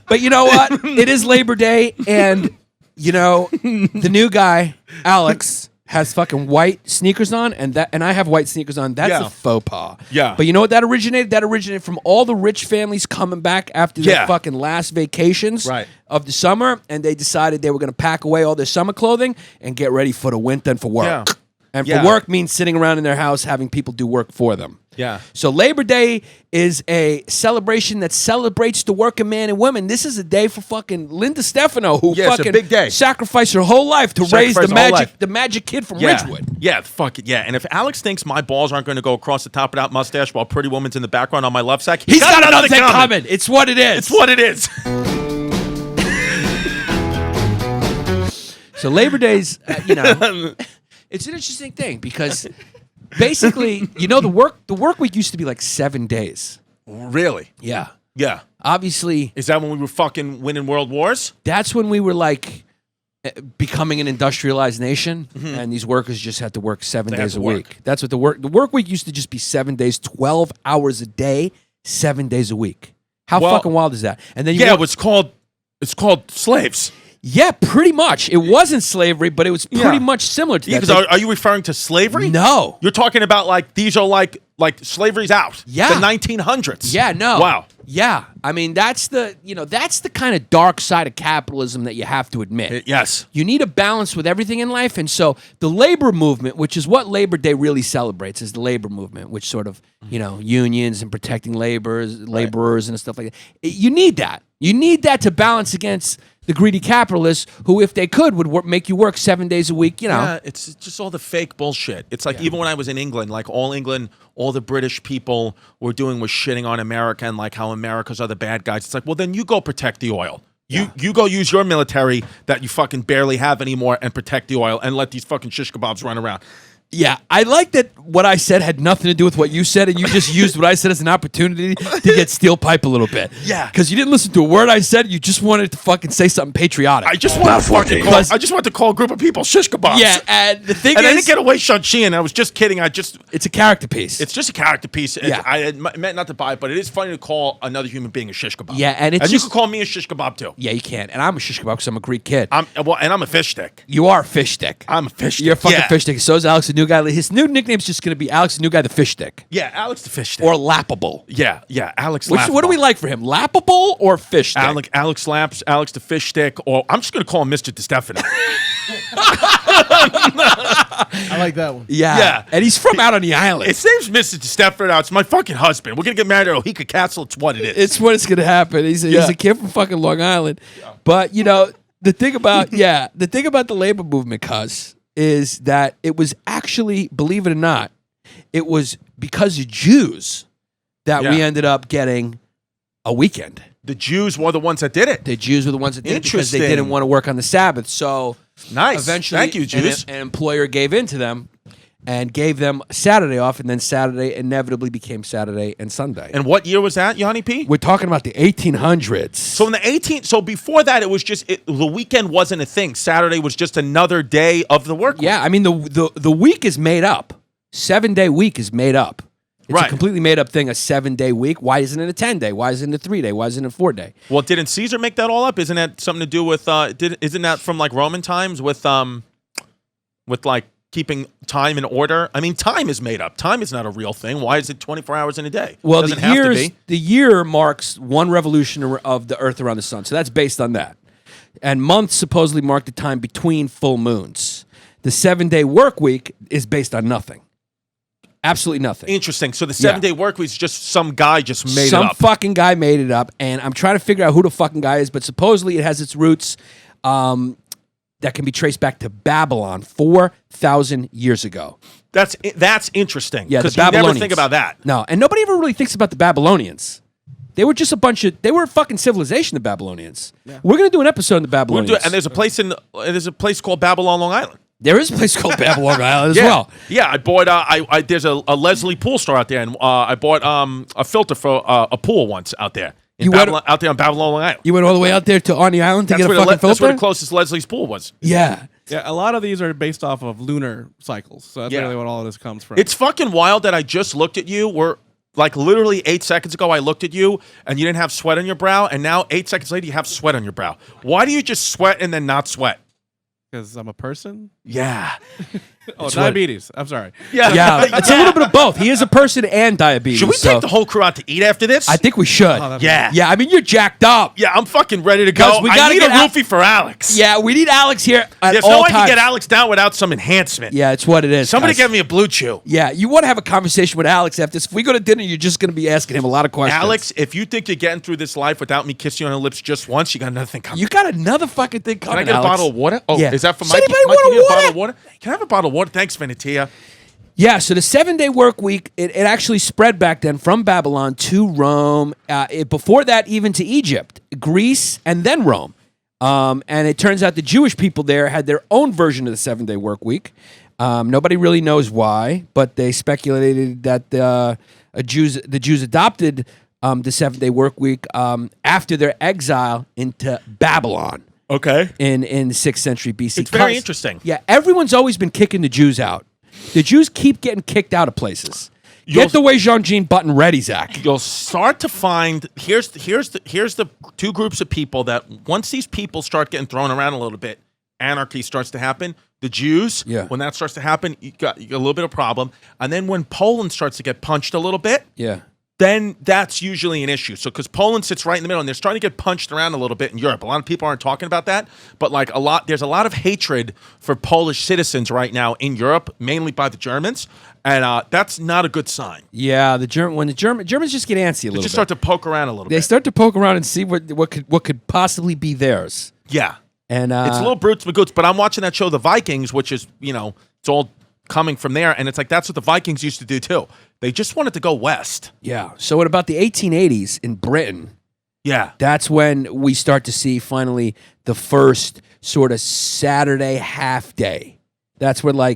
But you know what? It is Labor Day, and the new guy, Alex, has fucking white sneakers on, and I have white sneakers on. That's Yeah. a faux pas. Yeah. But you know what that originated? That originated from all the rich families coming back after their Yeah. fucking last vacations Right. of the summer, and they decided they were going to pack away all their summer clothing and get ready for the winter and for work. Yeah. And Yeah. for work means sitting around in their house having people do work for them. Yeah. So Labor Day is a celebration that celebrates the working man and women. This is a day for fucking Linda Stefano, who Yeah, it's a fucking big day. sacrificed her whole life to raise Sacrificed the her whole magic, life. the magic kid from Yeah. Ridgewood. Yeah, fuck it. Yeah. And if Alex thinks my balls aren't going to go across the top of that mustache while Pretty Woman's in the background on my love sack, He's got another thing coming. It's what it is. It's what it is. So Labor Day's, it's an interesting thing because basically, the work week used to be like 7 days. Really? Yeah. Yeah. Obviously, Is that when we were fucking winning world wars? that's when we were like becoming an industrialized nation, and these workers just had to work 7 They had days to a work. week. That's what the work week used to just be 7 days, 12 hours a day, 7 days a week. How Well, fucking wild is that? And then Yeah, it's called slaves. yeah, pretty much. It wasn't slavery, but it was pretty Yeah. much similar to Yeah, that. because are you referring to slavery? No. You're talking about like these are like slavery's out. Yeah. The 1900s. Yeah, no. Wow. Yeah. I mean, that's the kind of dark side of capitalism that you have to admit. Yes. You need a balance with everything in life. And so the labor movement, which is what Labor Day really celebrates, is the labor movement, which sort of, unions and protecting laborers and stuff like that. You need that. You need that to balance against the greedy capitalists who, if they could, would make you work 7 days a week, Yeah, it's just all the fake bullshit. It's like even when I was in England, like all the British people were doing was shitting on America and like how Americans are the bad guys. It's like, well, then you go protect the oil. You go use your military that you fucking barely have anymore and protect the oil and let these fucking shish kebabs run around. Yeah, I like that what I said had nothing to do with what you said, and you just used what I said as an opportunity to get steel pipe a little bit. Yeah. Because you didn't listen to a word I said, you just wanted to fucking say something patriotic. I just want to call a group of people shish kebabs. Yeah, and the thing And I is, didn't get away Shang-Chi, and I was just kidding. it's a character piece. It's just a character piece. Yeah. I meant not to buy it, but it is funny to call another human being a shish kebab. Yeah, and it's you just- can call me a shish kebab too. Yeah, you can. And I'm a shish kebab because I'm a Greek kid. And I'm a fish stick. You are a fish stick. I'm a fish stick. You're a fucking Yeah. fish stick. So is Alex, the new guy. His new nickname's just going to be Alex, the new guy, the fish stick. Yeah, Alex the fish stick. Or lappable. yeah, Alex. What do we like for him? Lappable or fish stick? Alex Laps, Alex the fish stick, or I'm just gonna call him Mr. Distefano. I like that one. Yeah. Yeah. And he's from out on the island. His name's Mr. Distefano. It's my fucking husband. We're gonna get married at Ohika Castle. It's what it is. It's what it's going to happen. He's a kid from fucking Long Island. But, the thing about the labor movement, cuz, is that it was actually, believe it or not, it was because of Jews that we Yeah. ended up getting a weekend. The Jews were the ones that did it. The Jews were the ones that did it because they Interesting. didn't want to work on the Sabbath. So Nice. eventually, Thank you, Jews. an employer gave in to them and gave them Saturday off, and then Saturday inevitably became Saturday and Sunday. And what year was that, Yanni P? we're talking about the 1800s. So in the 18th, so before that, it was just the weekend wasn't a thing. Saturday was just another day of the work week. Yeah, I mean the week is made up. 7 day week is made up. It's a completely made up thing, a 7-day week. Why isn't it a 10-day? Why isn't it a 3-day? Why isn't it a 4-day? Well, didn't Caesar make that all up? Isn't that something to do with? Isn't that from like Roman times with like keeping time in order? I mean, time is made up. Time is not a real thing. Why is it 24 hours in a day? Well, it doesn't have to be. the year marks one revolution of the Earth around the sun, so that's based on that. And months supposedly mark the time between full moons. The 7-day work week is based on nothing. Absolutely nothing. Interesting. So the 7-day work week is just some guy just made it up. Some fucking guy made it up, and I'm trying to figure out who the fucking guy is, but supposedly it has its roots that can be traced back to Babylon 4,000 years ago. That's interesting. Yeah, the because you never Babylonians. think about that. No, and nobody ever really thinks about the Babylonians. They were just they were a fucking civilization, the Babylonians. Yeah. We're going to do an episode on the Babylonians. And there's a place called Babylon, Long Island. There is a place called Babylon Island as well. Yeah, I bought. There's a Leslie pool store out there, and I bought a filter for a pool once out there. Out there on Babylon, Long Island. You went all the way out there to on the island to get a fucking filter? That's where the closest Leslie's pool was. Yeah. Yeah, a lot of these are based off of lunar cycles. So that's really what all of this comes from. It's fucking wild that I just looked at you. Like literally 8 seconds ago, I looked at you and you didn't have sweat on your brow, and now 8 seconds later, you have sweat on your brow. Why do you just sweat and then not sweat? Because I'm a person? Yeah. Diabetes. I'm sorry. Yeah, it's a little bit of both. He is a person and diabetes. Should we take the whole crew out to eat after this? I think we should. Yeah. Yeah, I mean, you're jacked up. Yeah, I'm fucking ready to go. I need a roofie for Alex. Yeah, we need Alex here at There's all no way times. to get Alex down without some enhancement. Yeah, it's what it is. Somebody guys. give me a blue chew. Yeah, you want to have a conversation with Alex after this. If we go to dinner, you're just going to be asking him a lot of questions. Alex, if you think you're getting through this life without me kissing you on the lips just once, you got another thing coming. You got another fucking thing coming, Can I get Alex. a bottle of water? Oh, Yeah. is that for Does Mikey? anybody Mikey, want you need a water? bottle of water? Can I have a bottle of water? Thanks, Venetia. Yeah, so the 7-day work week, it actually spread back then from Babylon to Rome. Before that, even to Egypt, Greece, and then Rome. And it turns out the Jewish people there had their own version of the 7-day work week. Nobody really knows why, but they speculated that the Jews adopted the 7-day work week after their exile into Babylon. Okay. In the 6th century BC. It's very interesting. Yeah, everyone's always been kicking the Jews out. The Jews keep getting kicked out of places. Get the way Jean Button ready, Zach. You'll start to find here's the two groups of people that once these people start getting thrown around a little bit, anarchy starts to happen. The Jews, when that starts to happen, you got a little bit of problem. And then when Poland starts to get punched a little bit, then that's usually an issue. So because Poland sits right in the middle and they're starting to get punched around a little bit in Europe. A lot of people aren't talking about that, but there's a lot of hatred for Polish citizens right now in Europe, mainly by the Germans, and that's not a good sign. Yeah, when the Germans just get antsy a little bit. They just start to poke around a little bit. They start to poke around and see what could possibly be theirs. Yeah. And it's a little brutes but goots, but I'm watching that show The Vikings, which is, it's all coming from there, and it's like that's what the Vikings used to do too. They just wanted to go west. Yeah. So at about the 1880s in Britain, that's when we start to see finally the first sort of Saturday half day. That's where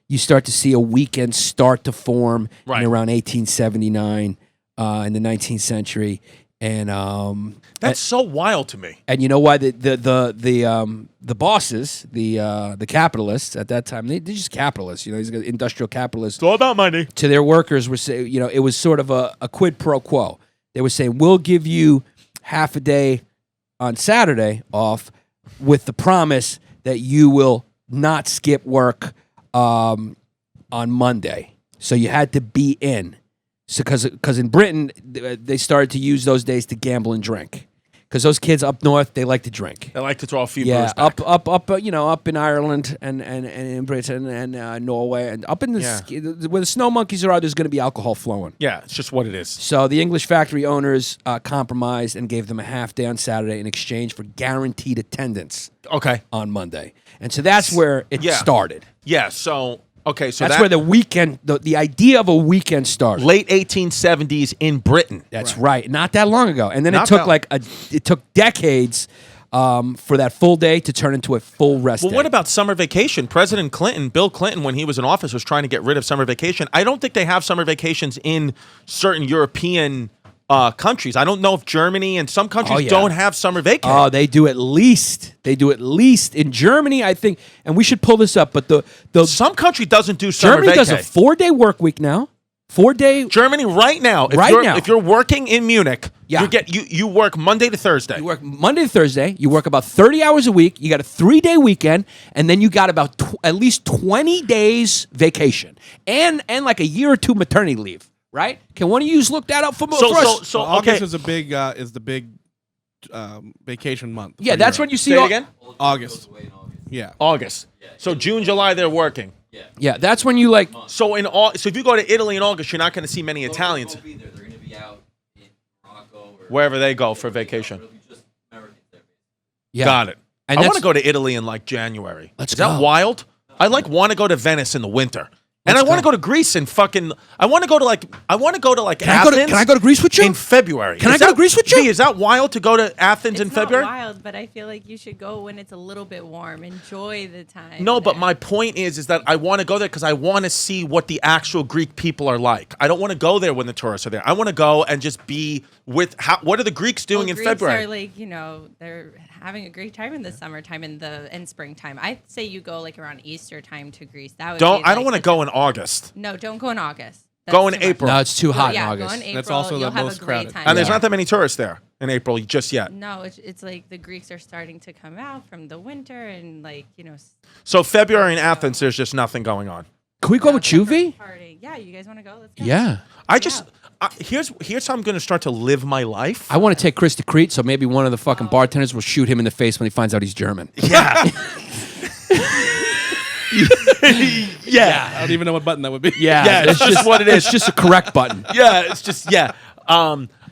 you start to see a weekend start to form in around 1879 in the 19th century. And that's so wild to me. And you know why the bosses, the capitalists at that time, they're just capitalists. These industrial capitalists. It's all about money. To their workers were saying, it was sort of a quid pro quo. They were saying, we'll give you half a day on Saturday off with the promise that you will not skip work on Monday. So you had to be in. So, because in Britain, they started to use those days to gamble and drink. Because those kids up north, they like to drink. They like to throw a few brews back. up in Ireland and in Britain and Norway and up in where the snow monkeys are, there's going to be alcohol flowing. Yeah, it's just what it is. So the English factory owners compromised and gave them a half day on Saturday in exchange for guaranteed attendance. On Monday, and so that's where it started. Yeah. So. Okay, so that's where the weekend, the idea of a weekend started. Late 1870s in Britain. That's right. Not that long ago. And then it took decades for that full day to turn into a full rest day. Well, what about summer vacation? President Clinton, Bill Clinton, when he was in office, was trying to get rid of summer vacation. I don't think they have summer vacations in certain European countries. I don't know if Germany and some countries don't have summer vacation. Oh, they do at least. They do at least in Germany, I think. And we should pull this up. But some country doesn't do summer vacation. Germany vacay. does a 4-day work week now. 4-day. Germany right now. If you're working in Munich, Yeah. you work Monday to Thursday. You work Monday to Thursday. You work about 30 hours a week. You got a 3-day weekend, and then you got about at least 20 days vacation and like a year or two maternity leave. Right? Can one of you look that up for us? So August okay. is the big vacation month. Yeah, for that's Europe. when you see Say it again. August. Yeah. August. So June, July, they're working. Yeah, that's when you like. So if you go to Italy in August, you're not going to see many Italians. They're going to be out in Morocco or Wherever they go for vacation. It'll be just Americans there. Yeah. Got it. And I that's- want to go to Italy in like January. Let's Is that go. wild? I want to go to Venice in the winter. And Let's I want to go. go to Greece in fucking. I want to go to like Can Athens. I go to Greece with you? in February? Can Is I go to that- Greece with you? V, is that wild to go to Athens in It's not February? wild, but I feel like you should go when it's a little bit warm. Enjoy the time. No, but there. my point is that I want to go there because I want to see what the actual Greek people are like. I don't want to go there when the tourists are there. I want to go and just be with. What are the Greeks doing in Greeks February? are like, they're having a great time in the summertime and springtime. I'd say you go like around Easter time to Greece. That would I be, don't want to go in August. No, don't go in August. Go in too much. April. No, it's too hot yeah, in go August. in April. That's also You'll the have most a great crowded. time. And there's Yeah. not that many tourists there in April just yet. No, it's like the Greeks are starting to come out from the winter and So February in Athens, there's just nothing going on. Can we go with you, V? party. Yeah, you guys want to go? Let's go. Yeah. Here's how I'm going to start to live my life. I want to take Chris to Crete, so maybe one of the fucking bartenders will shoot him in the face when he finds out he's German. Yeah. Yeah. I don't even know what button that would be. Yeah, it's just what it is. It's just a correct button. Yeah, it's just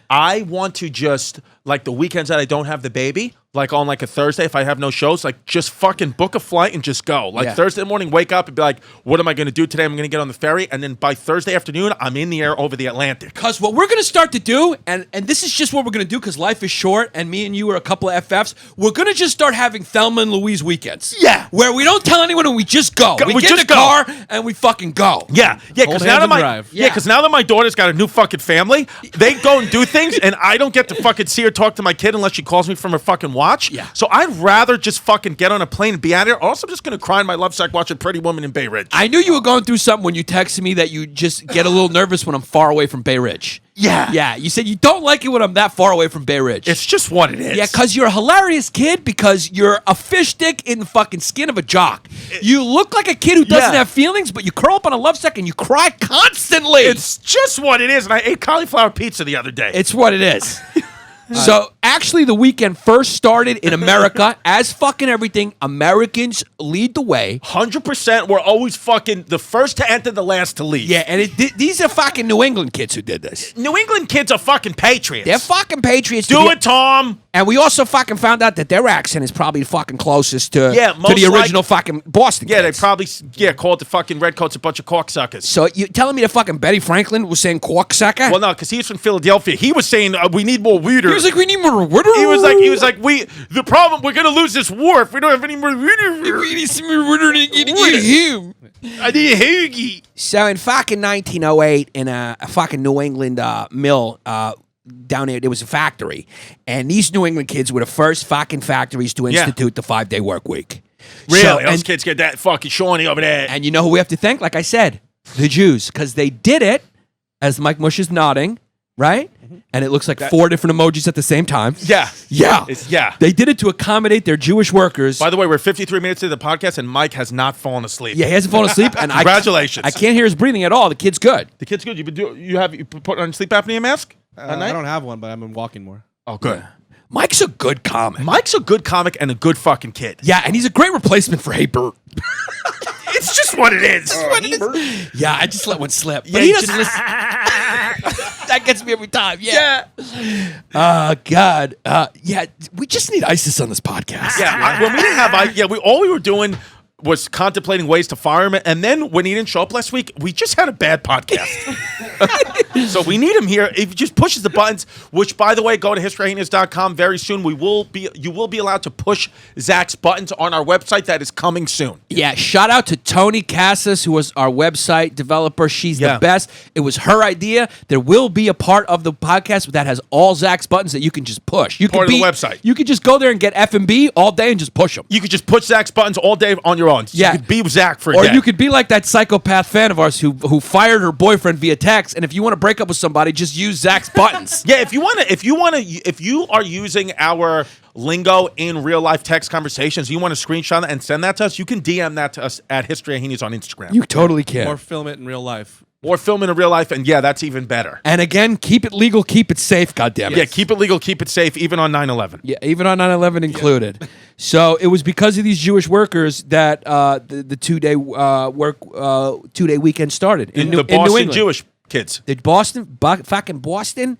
I want to just like the weekends that I don't have the baby, like on like a Thursday if I have no shows, like just fucking book a flight and just go. Like Yeah. Thursday morning, wake up and be like, what am I going to do today? I'm going to get on the ferry, and then by Thursday afternoon, I'm in the air over the Atlantic. Because what we're going to start to do, and this is just what we're going to do because life is short and me and you are a couple of FFs, we're going to just start having Thelma and Louise weekends. Yeah. Where we don't tell anyone and we just go. We We get in just the go. car and we fucking go. Yeah, because Hold now hands that and my drive. because now that my daughter's got a new fucking family, they go and do things, and I don't get to fucking see her talk to my kid unless she calls me from her fucking watch. Yeah. So I'd rather just fucking get on a plane and be out here. Also, I'm just gonna cry in my love sack watching Pretty Woman in Bay Ridge. I knew you were going through something when you texted me that you just get a little nervous when I'm far away from Bay Ridge. Yeah. Yeah, you said you don't like it when I'm that far away from Bay Ridge. It's just what it is. Yeah, because you're a hilarious kid because you're a fish stick in the fucking skin of a jock. You look like a kid who doesn't Yeah. have feelings, but you curl up on a love sack and you cry constantly. It's just what it is. And I ate cauliflower pizza the other day. It's what it is. So actually the weekend first started in America. As fucking everything, Americans lead the way. 100%. We're always fucking the first to enter, the last to leave. Yeah, and these are fucking New England kids who did this. New England kids are fucking patriots. They're fucking patriots. Do it, Tom. And we also fucking found out that their accent is probably fucking closest to, Yeah, to most the original fucking Boston Yeah, they kids. probably called the fucking redcoats a bunch of cocksuckers. So you telling me that fucking Betty Franklin was saying corksucker? Well, no, because he's from Philadelphia. He was saying we need more weeder. He was like, we need more water. He was like, the problem, we're gonna lose this war if we don't have any more weeder. We need some more water to get him. I need a hoagie. So in fucking 1908, in a fucking New England mill down there was a factory, and these New England kids were the first fucking factories to Yeah. institute the 5-day work week. Really? So, Those and, kids get that fucking Shawnee over there. and you know who we have to thank? Like I said, the Jews, because they did it, as Mike Mush is nodding, right? And it looks like 4 different emojis at the same time. Yeah. Yeah. Yeah. They did it to accommodate their Jewish workers. By the way, we're 53 minutes into the podcast, and Mike has not fallen asleep. Yeah, he hasn't fallen asleep, and Congratulations. I can't hear his breathing at all. The kid's good. The kid's good. You put on sleep apnea mask at night? I don't have one, but I've been walking more. Oh, good. Mike's a good comic. Mike's a good comic and a good fucking kid. Yeah, and he's a great replacement for Hey Bert. It's just what it is. Yeah, I just let one slip. But Yeah, he you doesn't just- listen. That gets me every time. Yeah. Oh, God. Yeah, we just need ISIS on this podcast. Yeah, when we didn't have, all we were doing was contemplating ways to fire him, and then when he didn't show up last week, we just had a bad podcast. So we need him here. If he just pushes the buttons, which, by the way, go to historyhyenas.com very soon. You will be allowed to push Zach's buttons on our website. That is coming soon. Yeah, shout out to Tony Cassis, who was our website developer. She's Yeah. the best. It was her idea. There will be a part of the podcast that has all Zach's buttons that you can just push. You Part can of the website. You could just go there and get F&B all day and just push them. You could just push Zach's buttons all day on your on. Yeah. You could be Zach for a Or day. you could be like that psychopath fan of ours who fired her boyfriend via text. And if you want to break up with somebody, just use Zach's buttons. Yeah, if you are using our lingo in real life text conversations, you want to screenshot it and send that to us, you can DM that to us at History of Hyenas on Instagram. You totally can. Or film it in real life. Or film it in real life, and yeah, that's even better. And again, keep it legal, keep it safe, goddammit. Yeah, keep it legal, keep it safe, even on 9/11. Yeah, even on 9/11 included. So it was because of these Jewish workers that the 2-day 2-day weekend started in The New Boston England. Jewish kids. The fucking Boston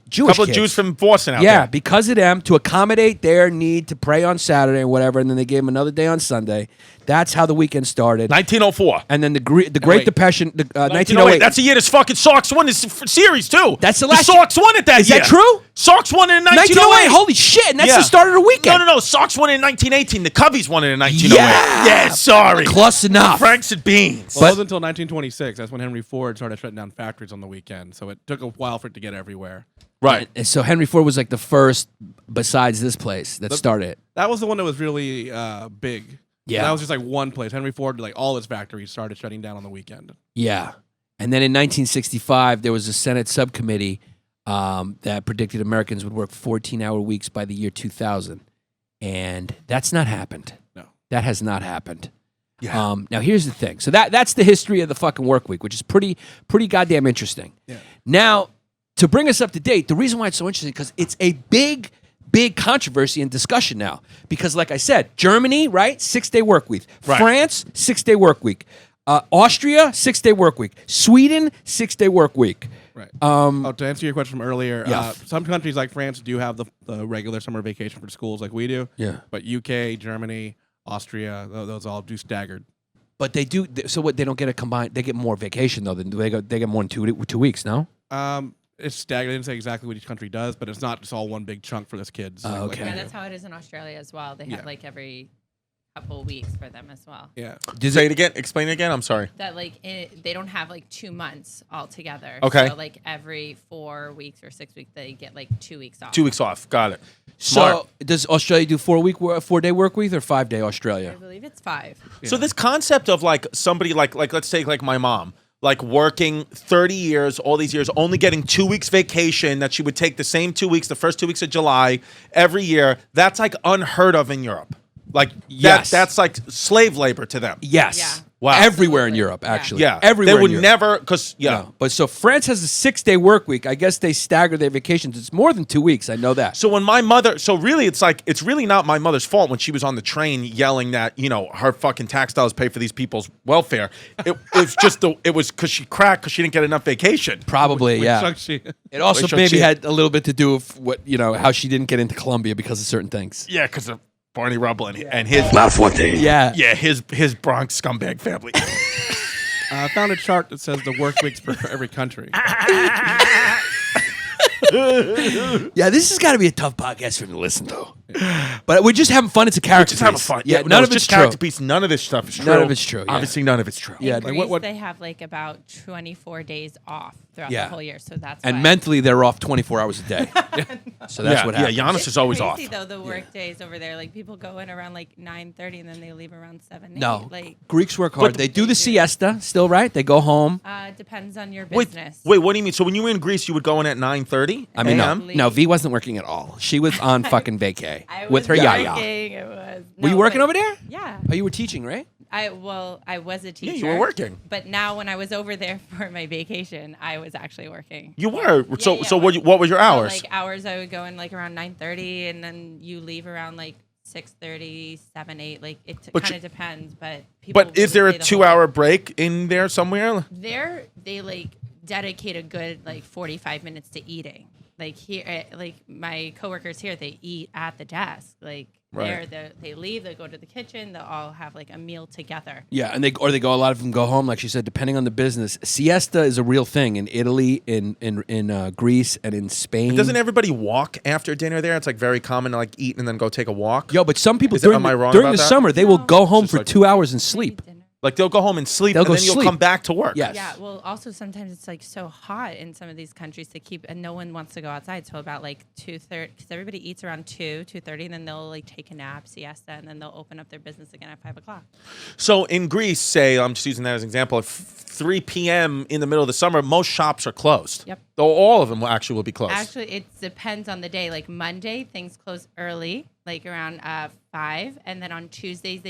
Jewish Couple of kids. Jews from Boston out Yeah, there. because of them, to accommodate their need to pray on Saturday and whatever, and then they gave them another day on Sunday. That's how the weekend started. 1904. And then the Great wait. Depression, 1908. That's the year this fucking Sox won this series too. That's the last- Sox won it that Is year. that true? Sox won it in 1908. 1908. Holy shit! And that's Yeah. the start of the weekend. No. Sox won it in 1918. The Cubbies won it in 1908. Yeah. Yeah, sorry. Close enough. Franks and beans. Well, it wasn't until 1926. That's when Henry Ford started shutting down factories on the weekend. So it took a while for it to get everywhere. Right. And so Henry Ford was like the first, besides this place, that started it. That was the one that was really big. Yeah. That was just like one place. Henry Ford, like all its factories started shutting down on the weekend. Yeah. And then in 1965, there was a Senate subcommittee that predicted Americans would work 14-hour weeks by the year 2000. And that's not happened. No. That has not happened. Yeah. Now, here's the thing. So that's the history of the fucking work week, which is pretty goddamn interesting. Yeah. Now, to bring us up to date, the reason why it's so interesting is because it's a big controversy and discussion now. Because, like I said, Germany, right, 6-day work week. Right. France, 6-day work week. Austria, 6-day work week. Sweden, 6-day work week. Right. To answer your question from earlier, Yeah. some countries like France do have the regular summer vacation for schools like we do. Yeah. But UK, Germany, Austria, those all do staggered. But they do. So what? They don't get a combined. They get more vacation though. Than they get more than 2 weeks. No. It's staggered. I didn't say exactly what each country does, but it's not just all one big chunk for the kids. Oh, okay. Yeah, that's how it is in Australia as well. They have Yeah. like every couple weeks for them as well. Yeah. Say it again. Explain it again. I'm sorry. That like they don't have like 2 months altogether. Okay. So like every 4 weeks or 6 weeks, they get like 2 weeks off. 2 weeks off. Got it. Smart. So does Australia do 4-day work week or 5-day I Australia? believe it's 5. So this concept of like somebody like let's say like my mom, like working 30 years, all these years, only getting 2 weeks vacation, that she would take the same 2 weeks, the first 2 weeks of July every year. That's like unheard of in Europe. Like Yes. that's like slave labor to them. Yes. Yeah. Wow. Everywhere in Absolutely. Europe, Yeah. actually. Yeah. Everywhere. They would in Europe. never because No. But so France has a 6-day work week. I guess they stagger their vacations. It's more than 2 weeks. I know that. So when my mother, so really, it's really not my mother's fault when she was on the train yelling that her fucking tax dollars pay for these people's welfare. It's just it was because she cracked because she didn't get enough vacation. Probably, yeah. Shang-Chi. It also Wait, maybe Shang-Chi. had a little bit to do with what how she didn't get into Columbia because of certain things. Yeah, because of Barney Rubble and his Yeah. his Bronx scumbag family. I found a chart that says the work weeks for every country. Yeah, this has got to be a tough podcast for him to listen to. But we're just having fun. It's a character Just having piece. fun. Yeah, No, none of it's just true. character piece. None of this stuff is true. None of it's true, yeah. Obviously, none of it's true. Yeah, In like Greece, what- they have like about 24 days off throughout Yeah. the whole year. So that's And why. mentally, they're off 24 hours a day. So that's yeah, what happens. Yeah, Giannis It's is always crazy, off. though, the work days over there. Like people go in around like 9:30 and then they leave around 7. 8. No, Like Greeks work hard. They do the They do. siesta still, right? They go home. depends on your Wait, business. what do you mean? So when you were in Greece, you would go in at 9:30? I mean, a.m.? no, V wasn't working at all. She was on fucking vacay I with her was yaya. working, it was. Were you No, working but- over there? Yeah. Oh, you were teaching, right? I was a teacher. Yeah, you were working. But now when I was over there for my vacation, I was actually working. You were. So yeah, so well, what was your So, hours? like hours, I would go in like around 9:30, and then you leave around like 6:30, 7, 8. Like it But kind you- of depends. But people. But is there a really stay the whole 2-hour break in there somewhere? they like dedicate a good like 45 minutes to eating. Like here, like my coworkers here, they eat at the desk. Like Right. they leave, they go to the kitchen, they'll all have like a meal together. Yeah, and they go. A lot of them go home, like she said, depending on the business. Siesta is a real thing in Italy, in Greece, and in Spain. Doesn't everybody walk after dinner there? It's like very common to like eat and then go take a walk. Yo, but some people Is it- during am I wrong during about the that? summer they will go home Just for like- 2 hours and sleep. Dinner. Like they'll go home and sleep, They'll and go then you'll sleep. come back to work. Yes. Yeah, well, also sometimes it's like so hot in some of these countries to keep, and no one wants to go outside. So about like 2:30, because everybody eats around 2:30, and then they'll like take a nap, siesta, and then they'll open up their business again at 5:00. So in Greece, say, I'm just using that as an example, at 3 p.m. in the middle of the summer, most shops are closed. Yep. Though all of them will be closed. Actually, it depends on the day. Like Monday, things close early, like around 5, and then on Tuesdays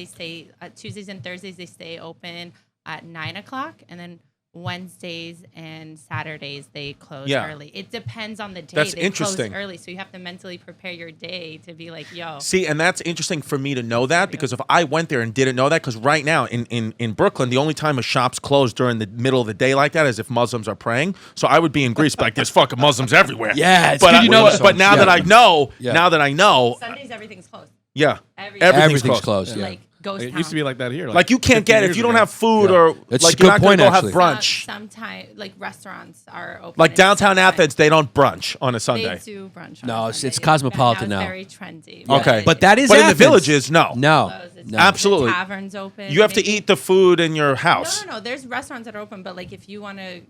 Tuesdays and Thursdays they stay open at 9:00, and then Wednesdays and Saturdays they close early. It depends on the day. That's they interesting. Close early, so you have to mentally prepare your day to be like, yo. See, and that's interesting for me to know that, because if I went there and didn't know that, because right now in Brooklyn, the only time a shop's closed during the middle of the day like that is if Muslims are praying. So I would be in Greece, but like, there's fucking Muslims everywhere. Yeah, it's but good you know that. but now Yeah. that I know, Yeah. now that I know, Sundays everything's closed. yeah, Everything's closed. Yeah. Like ghost It town. used to be like that here. like you can't 15 get if years you don't ago. have food Yeah. or That's like a you're good not gonna point, go actually. have brunch. Sometimes like restaurants are open. Like and downtown stuff, Athens, they don't brunch on a They Sunday. do brunch. No, on it's Sunday. cosmopolitan Now now. it's very trendy. Okay. But that is But in the Athens. villages, no. No. Closed. It's No. Absolutely. The taverns open. You have to maybe- eat the food in your house. No. There's restaurants that are open, but like if you want to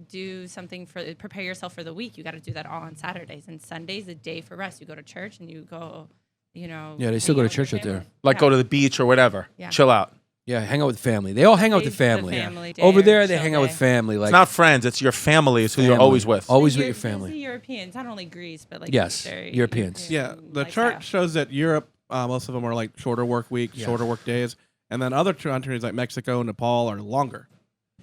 do something for prepare yourself for the week, you got to do that all on Saturdays and Sundays. A day for rest. You go to church and you go, Yeah, they still hang go to out with church your out there. family. Like Yeah. go to the beach or whatever. Yeah. Chill out. Yeah, hang out with family. They all hang out with the It's the family. family day Over or there, they chill hang out with day. family. Like It's not friends, it's your family is who you're family. always with. Always with your It's the family. Europeans, not only Greece, but like Yes, very Europeans. Yeah, the lifestyle. chart shows that Europe, most of them are like shorter work week, shorter work days, and then other countries like Mexico and Nepal are longer.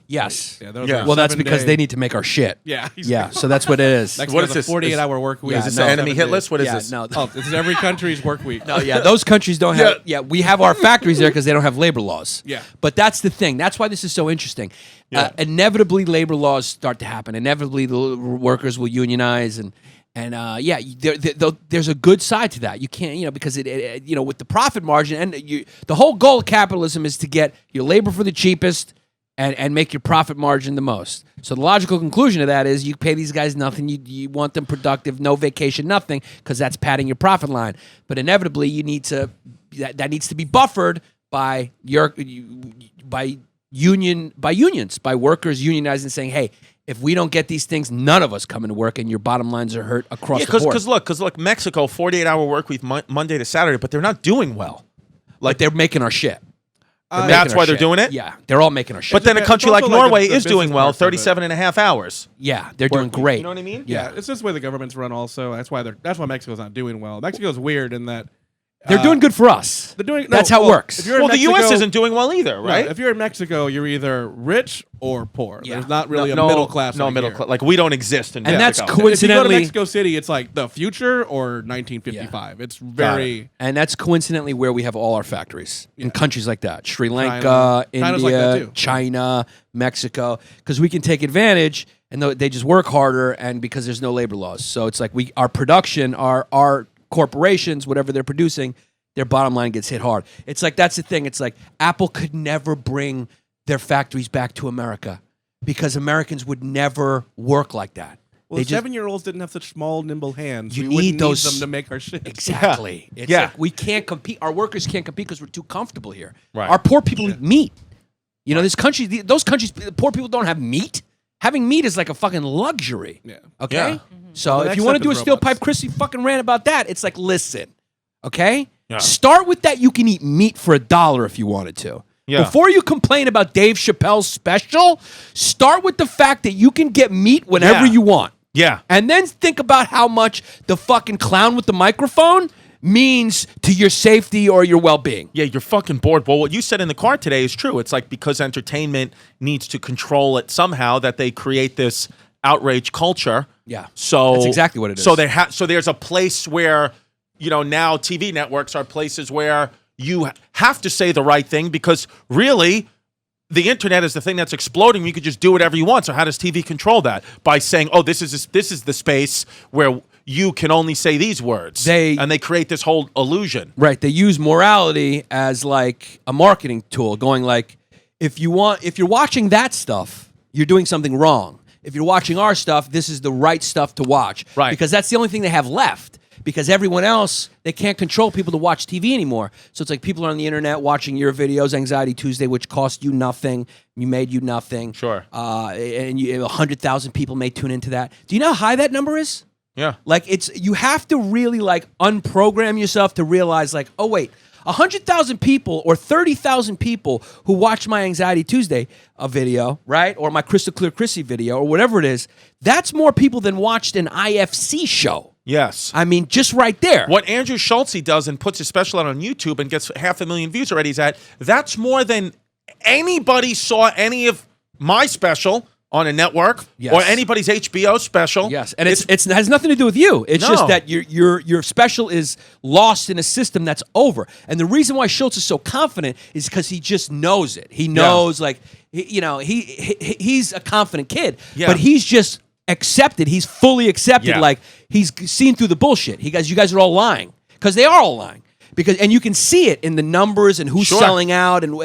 Yes. Yeah, those Yeah. are Well, that's 7 because day- they need to make our shit. Yeah, Yeah, so that's what it is. Mexico's What is a this? 48-hour work week. Yeah, Is this no. the enemy 7 hit days. list? What is yeah, this? no. Oh, this is every country's work week. No, yeah, those countries don't have. Yeah, we have our factories there because they don't have labor laws. Yeah. But that's the thing. That's why this is so interesting. Inevitably, labor laws start to happen. Inevitably, the workers will unionize, and there's a good side to that. You can't, because it with the profit margin, and the whole goal of capitalism is to get your labor for the cheapest and make your profit margin the most. So the logical conclusion of that is you pay these guys nothing. You want them productive, no vacation, nothing, because that's padding your profit line. But inevitably, you need to that needs to be buffered by unions, by workers unionizing, saying, hey, if we don't get these things, none of us come into work, and your bottom lines are hurt across the board. Because look, Mexico, 48-hour work week Monday to Saturday, but they're not doing well. Like they're making our shit. They're That's making why our they're shit. doing it? Yeah, they're all making our shit. But then a It's country like also like Norway the is doing business well, parts of it. 37 and a half hours. yeah, they're doing great. You know what I mean? Yeah. It's just the way the government's run. Also, that's why Mexico's not doing well. Mexico's weird in that They're doing good for us. they're doing. That's how it works. If you're in Well, the U.S. Mexico- isn't doing well either, no, right? if you're in Mexico, you're either rich or poor. Yeah. There's not really no a middle class. No like middle here. class. Like we don't exist in And that's Mexico. If you go to coincidentally, Mexico City, it's like the future or 1955. It's very. and that's coincidentally where we have all our factories in countries like that: Sri Lanka, China's India, like that too. China, Mexico, because we can take advantage, and they just work harder, and because there's no labor laws, so it's like our production, our corporations, whatever they're producing, their bottom line gets hit hard. It's like that's the thing. It's like Apple could never bring their factories back to America because Americans would never work like that. Well, They the just- 7-year-olds didn't have such small, nimble hands. You We wouldn't need those- them to make our shit. Exactly. It's Yeah. like we can't compete. Our workers can't compete because we're too comfortable here. Right. Our poor people eat meat. This country, those countries, the poor people don't have meat. Having meat is like a fucking luxury. Yeah. Okay. Yeah. So Well, the if next you want to step do a is steel robots. pipe, Chrissy fucking ran about that. It's like, listen, okay, Yeah. start with that. You can eat meat for $1 if you wanted to. Yeah. Before you complain about Dave Chappelle's special, start with the fact that you can get meat whenever Yeah. you want. Yeah. And then think about how much the fucking clown with the microphone means to your safety or your well-being. Yeah, you're fucking bored. Well, what you said in the car today is true. It's like because entertainment needs to control it somehow that they create this outrage culture. Yeah. So That's exactly what it is. So there's a place where, now TV networks are places where you have to say the right thing because really the internet is the thing that's exploding. You could just do whatever you want. So how does TV control that? By saying, "Oh, this is the space where you can only say these words." And they create this whole illusion. Right. They use morality as like a marketing tool, going like, if you're watching that stuff, you're doing something wrong. If you're watching our stuff, this is the right stuff to watch. Right. Because that's the only thing they have left. because everyone else, they can't control people to watch TV anymore. So it's like people are on the internet watching your videos, Anxiety Tuesday, which cost you nothing. You made you nothing. Sure. And 100,000 people may tune into that. Do you know how high that number is? Yeah. Like you have to really like unprogram yourself to realize like, oh wait, 100,000 people or 30,000 people who watch my Anxiety Tuesday video, right? Or my Crystal Clear Chrissy video or whatever it is, that's more people than watched an IFC show. Yes. I mean, just right there. What Andrew Schultze does and puts his special out on YouTube and gets 500,000 views already is that's more than anybody saw any of my special on a network or anybody's HBO special. Yes, and it has nothing to do with you. It's just that your special is lost in a system that's over. And the reason why Schultz is so confident is because he just knows it. He knows, like, he's a confident kid, but he's just accepted. He's fully accepted. Like, he's seen through the bullshit. He goes, you guys are all lying, because they are all lying. And you can see it in the numbers and who's selling out and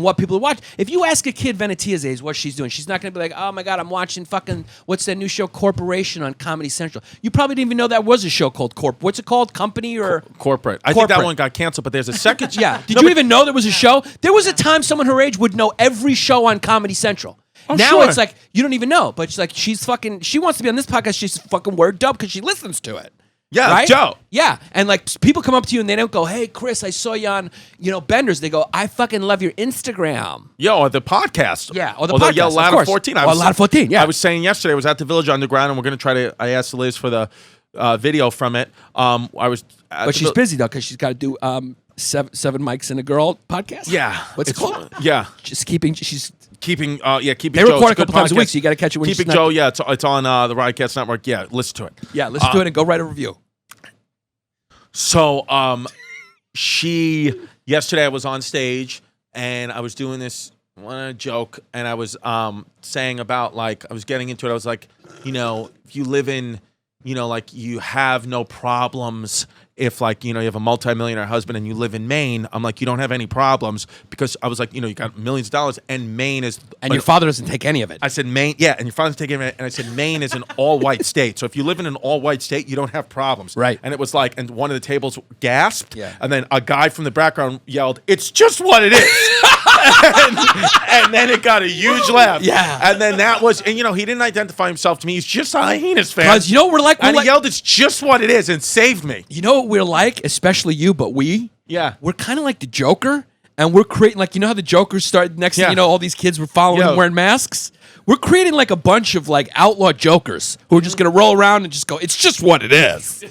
what people are watching. If you ask a kid Venetia's age what she's doing, she's not going to be like, oh my God, I'm watching fucking, what's that new show, Corporation on Comedy Central. You probably didn't even know that was a show called What's it called? Company or? Corporate. I think that one got canceled, but there's a second. Yeah. Did you even know there was a show? There was a time someone her age would know every show on Comedy Central. Now it's like, you don't even know. But she's like, she wants to be on this podcast. She's fucking word dope because she listens to it. Yeah, right? Joe. Yeah, and like people come up to you and they don't go, "Hey, Chris, I saw you on, Benders." They go, "I fucking love your Instagram." Or the podcast. Yeah, or the podcast. Yell Loud of 14. Loud of 14. Yeah, I was saying yesterday I was at the Village Underground and we're going to try to. I asked Liz for the video from it. But she's busy though because she's got to do seven mics and a girl podcast. Yeah, what's it called? Yeah, just keeping. She's keeping. Keeping. They record a couple times a week, so you got to catch it when Keeping Joe. Yeah, it's on the Riotcast Network. Yeah, listen to it. Yeah, listen to it and go write a review. So, yesterday I was on stage and I was doing this joke and I was saying about like I was getting into it. I was like, if you live in, like you have no problems. If like, you have a multimillionaire husband and you live in Maine, I'm like, you don't have any problems because I was like, you got millions of dollars and Maine is. And your father doesn't take any of it. I said Maine, yeah, and your father doesn't take any of it. And I said Maine is an all-white state. So if you live in an all-white state, you don't have problems. Right. And it was like, and one of the tables gasped. Yeah. And then a guy from the background yelled, "It's just what it is." and then it got a huge laugh. Yeah. And then that was, and he didn't identify himself to me. He's just a Hyenas fan. Because we're like, he yelled, "It's just what it is," and saved me. You know what we're like, especially you, but we're kind of like the Joker, and we're creating like, how the Jokers start next thing all these kids were following him wearing masks. We're creating like a bunch of like outlaw jokers who are just gonna roll around and just go, "It's just what it is."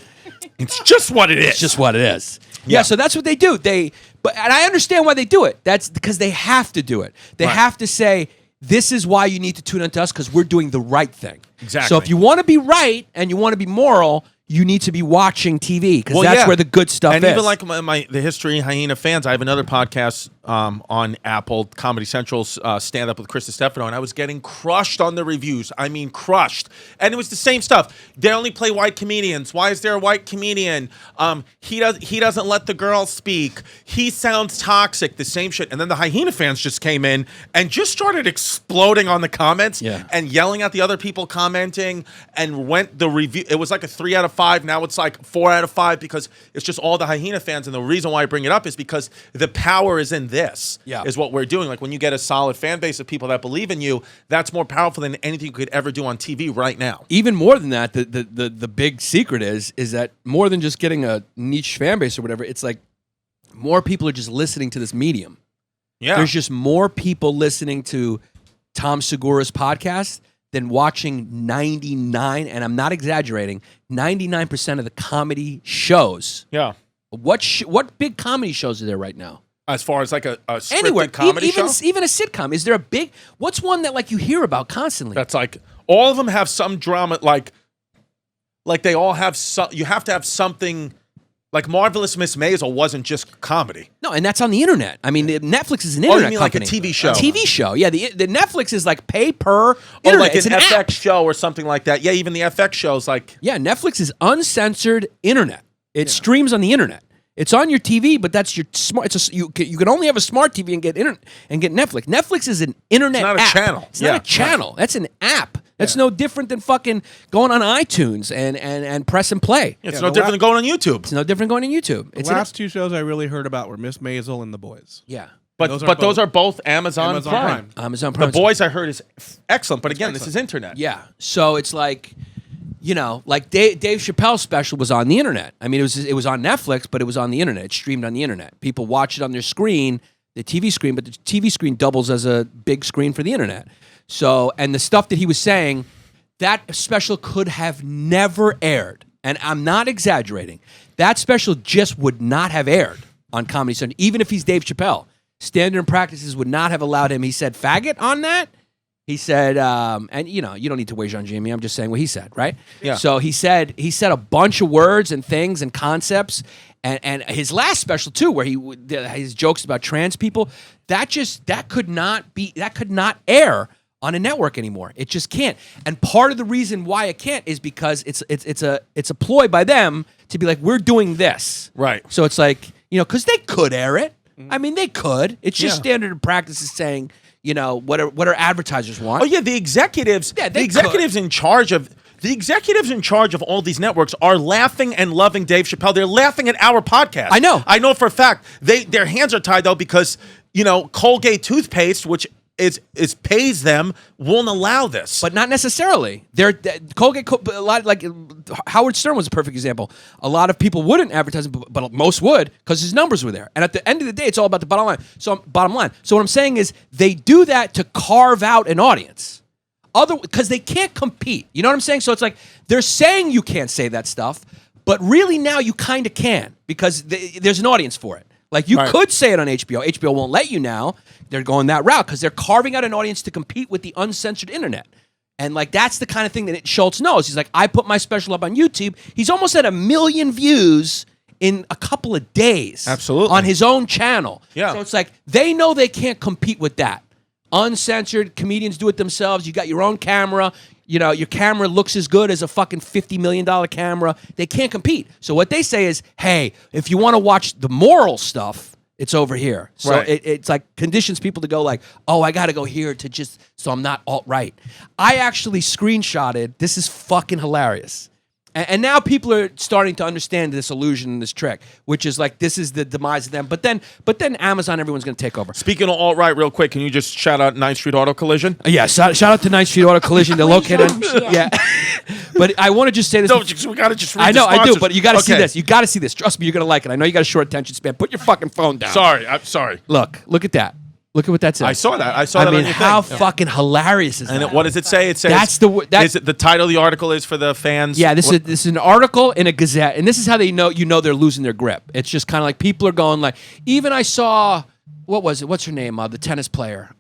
It's just what it is. It's just what it is. Yeah, so that's what they do. And I understand why they do it. That's because they have to do it. They have to say, this is why you need to tune into us because we're doing the right thing. Exactly. So if you want to be right and you want to be moral, you need to be watching TV because that's where the good stuff is. And even like the History Hyena fans, I have another podcast on Apple, Comedy Central's Stand Up with Chris Distefano, and I was getting crushed on the reviews. I mean, crushed. And it was the same stuff. They only play white comedians. Why is there a white comedian? He doesn't let the girls speak. He sounds toxic. The same shit. And then the Hyena fans just came in and just started exploding on the comments and yelling at the other people commenting and went the review. It was like a 3 out of 5. Now it's like 4 out of 5 because it's just all the Hyena fans. And the reason why I bring it up is because the power is in this. Is what we're doing. Like when you get a solid fan base of people that believe in you, that's more powerful than anything you could ever do on TV right now. Even more than that, the big secret is that more than just getting a niche fan base or whatever, it's like more people are just listening to this medium. Yeah. There's just more people listening to Tom Segura's podcast than watching 99, and I'm not exaggerating, 99% of the comedy shows. Yeah. What big comedy shows are there right now? As far as like a scripted Anywhere, comedy show? even a sitcom. Is there a big, what's one that like you hear about constantly? That's like, all of them have some drama, like they all have some, you have to have something, like Marvelous Miss Maisel wasn't just comedy. No, and that's on the internet. I mean, Netflix is an Oh, internet you mean company. like a TV show? A TV show, yeah. The Netflix is like pay per Or internet. like It's an an FX app. show or something like that. Yeah, even the FX shows like. Yeah, Netflix is uncensored internet. It streams on the internet. It's on your TV, but that's your smart. You can only have a smart TV and get Netflix. Netflix is an internet It's not a app. channel. It's not a channel. That's an app It's no different than fucking going on iTunes and pressing play. It's no different than going on YouTube. It's no different going on YouTube. The last two shows I really heard about were Miss Maisel and The Boys. Yeah. But those are both Amazon Prime. Amazon Prime. The Boys, I heard, is excellent. But again, this is internet. Yeah. So it's like, you know, like Dave Chappelle's special was on the internet. I mean, it was on Netflix, but it was on the internet. It streamed on the internet. People watch it on their screen, the TV screen, but the TV screen doubles as a big screen for the internet. So, and the stuff that he was saying, that special could have never aired. And I'm not exaggerating. That special just would not have aired on Comedy Central, even if he's Dave Chappelle. Standard practices would not have allowed him. He said, faggot on that? He said, and you know, you don't need to wager on Jimmy. I'm just saying what he said, right? Yeah. So he said a bunch of words and things and concepts, and his last special too, where his jokes about trans people, that could not air on a network anymore. It just can't. And part of the reason why it can't is because it's a ploy by them to be like, we're doing this, Right. So it's like, you know, because they could air it. I mean, they could. It's just standard practice is saying, you know, what our advertisers want. Oh yeah, the executives. Yeah, the executives in charge of all these networks are laughing and loving Dave Chappelle. They're laughing at our podcast. I know for a fact. Their hands are tied though because you know Colgate toothpaste, which is pays them, won't allow this. But not necessarily. Colgate, a lot like Howard Stern was a perfect example. A lot of people wouldn't advertise, but most would because his numbers were there. And at the end of the day, it's all about the bottom line. So what I'm saying is they do that to carve out an audience. Because they can't compete. You know what I'm saying? So it's like they're saying you can't say that stuff, but really now you kind of can because there's an audience for it. Like you could say it on HBO. HBO won't let you now. They're going that route because they're carving out an audience to compete with the uncensored internet. And like that's the kind of thing that Schultz knows. He's like, I put my special up on YouTube. He's almost at 1 million views in a couple of days. Absolutely. On his own channel. Yeah. So it's like they know they can't compete with that. Uncensored, comedians do it themselves. You got your own camera. You know, your camera looks as good as a fucking $50 million camera. They can't compete. So what they say is, hey, if you want to watch the moral stuff, it's over here. So it's like conditions people to go like, oh, I got to go here to just, so I'm not alt-right. I actually screenshotted, this is fucking hilarious. And now people are starting to understand this illusion and this trick, which is like this is the demise of them. But then Amazon, everyone's going to take over. Speaking of alt-right, real quick, can you just shout out 9th Street Auto Collision? Yeah, shout out to 9th Street Auto Collision. They're located. Yeah. But I want to just say this. No, we got to just read I know, the I do, sponsors. but you got to see this. You got to see this. Trust me, you're going to like it. I know you got a short attention span. Put your fucking phone down. Sorry, I'm sorry. Look at that. Look at what that says. I saw that. I saw I that mean, on your how thing. fucking hilarious is And that? what does it say? It says That's the title of the article is for the fans. Yeah, this is an article in a Gazette, and this is how they know they're losing their grip. It's just kind of like people are going like, even I saw, what was it? What's her name? The tennis player,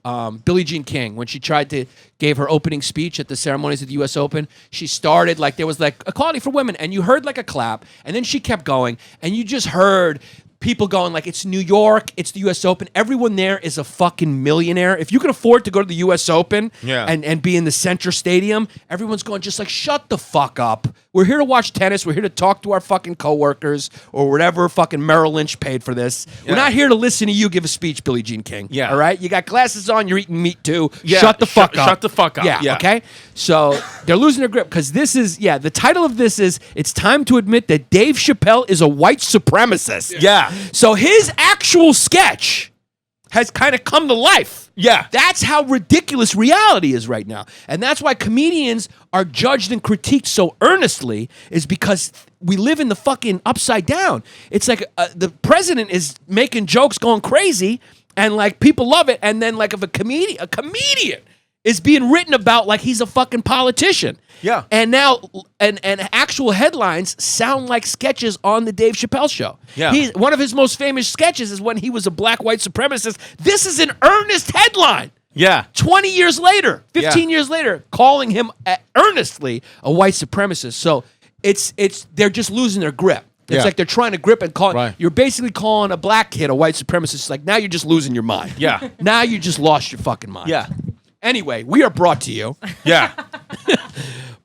Billie Jean King, when she gave her opening speech at the ceremonies of the U.S. Open, she started like there was like equality for women, and you heard like a clap, and then she kept going, and you just heard people going like, it's New York, it's the U.S. Open. Everyone there is a fucking millionaire. If you can afford to go to the U.S. Open and be in the Center Stadium, everyone's going just like, shut the fuck up. We're here to watch tennis. We're here to talk to our fucking coworkers or whatever fucking Merrill Lynch paid for this. We're not here to listen to you give a speech, Billie Jean King. Yeah. All right? You got glasses on. You're eating meat too. Yeah. Shut the fuck up. Shut the fuck up. Yeah, Yeah. okay? So they're losing their grip because this is, the title of this is, it's time to admit that Dave Chappelle is a white supremacist. Yeah. So his actual sketch has kind of come to life. Yeah. That's how ridiculous reality is right now. And that's why comedians are judged and critiqued so earnestly, is because we live in the fucking upside down. It's like the president is making jokes going crazy and like people love it. And then like if a comedian is being written about like he's a fucking politician. Yeah. And now, and actual headlines sound like sketches on the Dave Chappelle show. Yeah. One of his most famous sketches is when he was a black white supremacist. This is an earnest headline. Yeah. 20 years later, 15 years later, calling him earnestly a white supremacist. So they're just losing their grip. It's like they're trying to grip and call. Right. You're basically calling a black kid a white supremacist. It's like now you're just losing your mind. Yeah. Now you just lost your fucking mind. Yeah. Anyway, we are brought to you Yeah.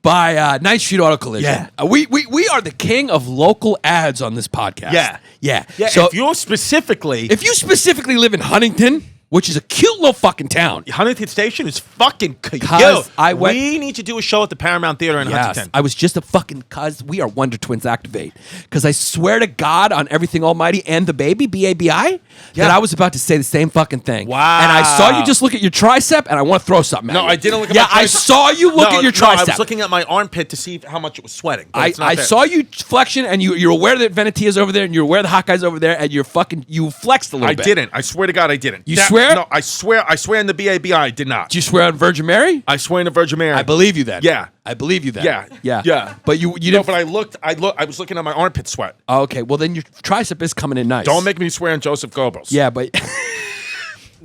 by 9th Street Auto Collision. Yeah. We are the king of local ads on this podcast. Yeah. Yeah. Yeah. So if you specifically live in Huntington, which is a cute little fucking town. Huntington Station is fucking cute. We need to do a show at the Paramount Theater in Huntington. I was just a fucking we are Wonder Twins activate. Because I swear to God on everything almighty and the baby, B-A-B-I, that I was about to say the same fucking thing. Wow. And I saw you just look at your tricep and I want to throw something at you. No, I didn't look at my tricep. I saw you look at your tricep. No, I was looking at my armpit to see how much it was sweating. I saw you flexion and you're aware that Venetia's over there and you're aware the hot guy's over there and you flexed a little bit. I didn't. I swear to God I didn't. You swear? No, I swear in the BABI I did not. Do you swear on Virgin Mary? I swear in the Virgin Mary. I believe you then. Yeah. I believe you then. Yeah. But you didn't. No, but I was looking at my armpit sweat. Okay, well then your tricep is coming in nice. Don't make me swear on Joseph Goebbels. Yeah, but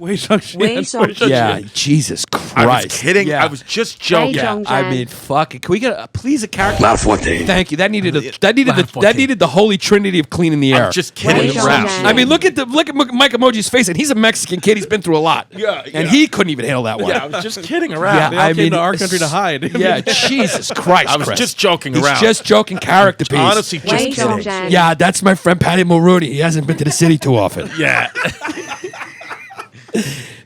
yeah, Jesus Christ. I was kidding. Yeah. I was just joking. Yeah, I mean, fuck it. Can we get please a character? La Fontaine. Thank you. That needed the holy trinity of cleaning the air. I'm just kidding Right. around. I mean, look at Mike Emoji's face, and he's a Mexican kid. He's been through a lot. Yeah. And he couldn't even handle that one. Yeah, I was just kidding around. Yeah, They all came to our country to hide. Yeah, Jesus Christ. I was Chris. just joking He's around. just joking character piece. Honestly, just Wait, kidding. Jean-Jacques. Yeah, that's my friend Patty Mulrooney. He hasn't been to the city too often. Yeah.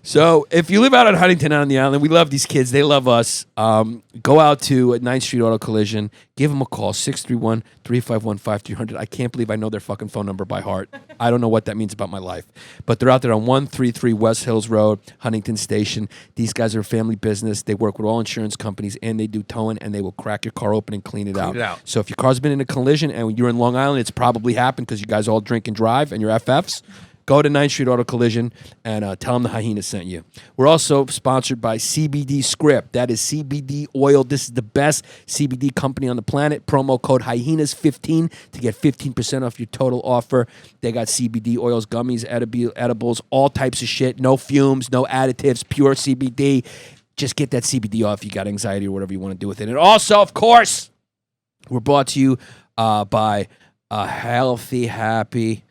So if you live out on Huntington on the island, we love these kids. They love us. Go out to 9th Street Auto Collision. Give them a call, 631-351-5300. I can't believe I know their fucking phone number by heart. I don't know what that means about my life. But they're out there on 133 West Hills Road, Huntington Station. These guys are a family business. They work with all insurance companies, and they do towing, and they will crack your car open and clean it out. So if your car's been in a collision and you're in Long Island, it's probably happened because you guys all drink and drive and you're FFs. Go to 9th Street Auto Collision and tell them the Hyenas sent you. We're also sponsored by CBD Script. That is CBD oil. This is the best CBD company on the planet. Promo code Hyenas15 to get 15% off your total offer. They got CBD oils, gummies, edibles, all types of shit. No fumes, no additives, pure CBD. Just get that CBD off if you got anxiety or whatever you want to do with it. And also, of course, we're brought to you by a Healthy Happy.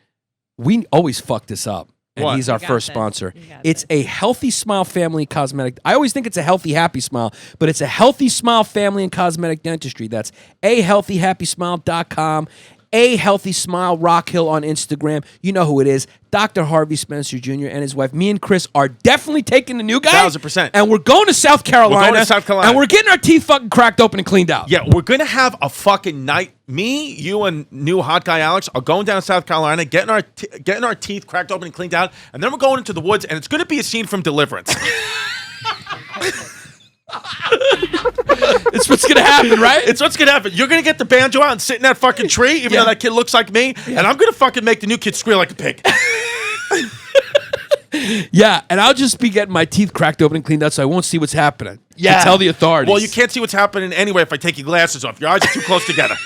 We always fuck this up. And What? he's our You got first this. sponsor. You got It's a Healthy Smile Family Cosmetic. I always think it's a Healthy Happy Smile, but it's a Healthy Smile Family and Cosmetic Dentistry. That's ahealthyhappysmile.com. A Healthy Smile Rock Hill on Instagram. You know who it is. Dr. Harvey Spencer Jr. and his wife. Me and Chris are definitely taking the new guy. 1000%. And we're going to South Carolina. We're going to South Carolina. And we're getting our teeth fucking cracked open and cleaned out. Yeah, we're gonna have a fucking night. Me, you, and new hot guy Alex are going down to South Carolina, getting our teeth cracked open and cleaned out, and then we're going into the woods, and it's gonna be a scene from Deliverance. It's what's going to happen, right? It's what's gonna happen. You're gonna get the banjo out and sit in that fucking tree, even though that kid looks like me, and I'm gonna fucking make the new kid squeal like a pig. Yeah, and I'll just be getting my teeth cracked open and cleaned out so I won't see what's happening. Yeah. To tell the authorities. Well, you can't see what's happening anyway if I take your glasses off. Your eyes are too close together.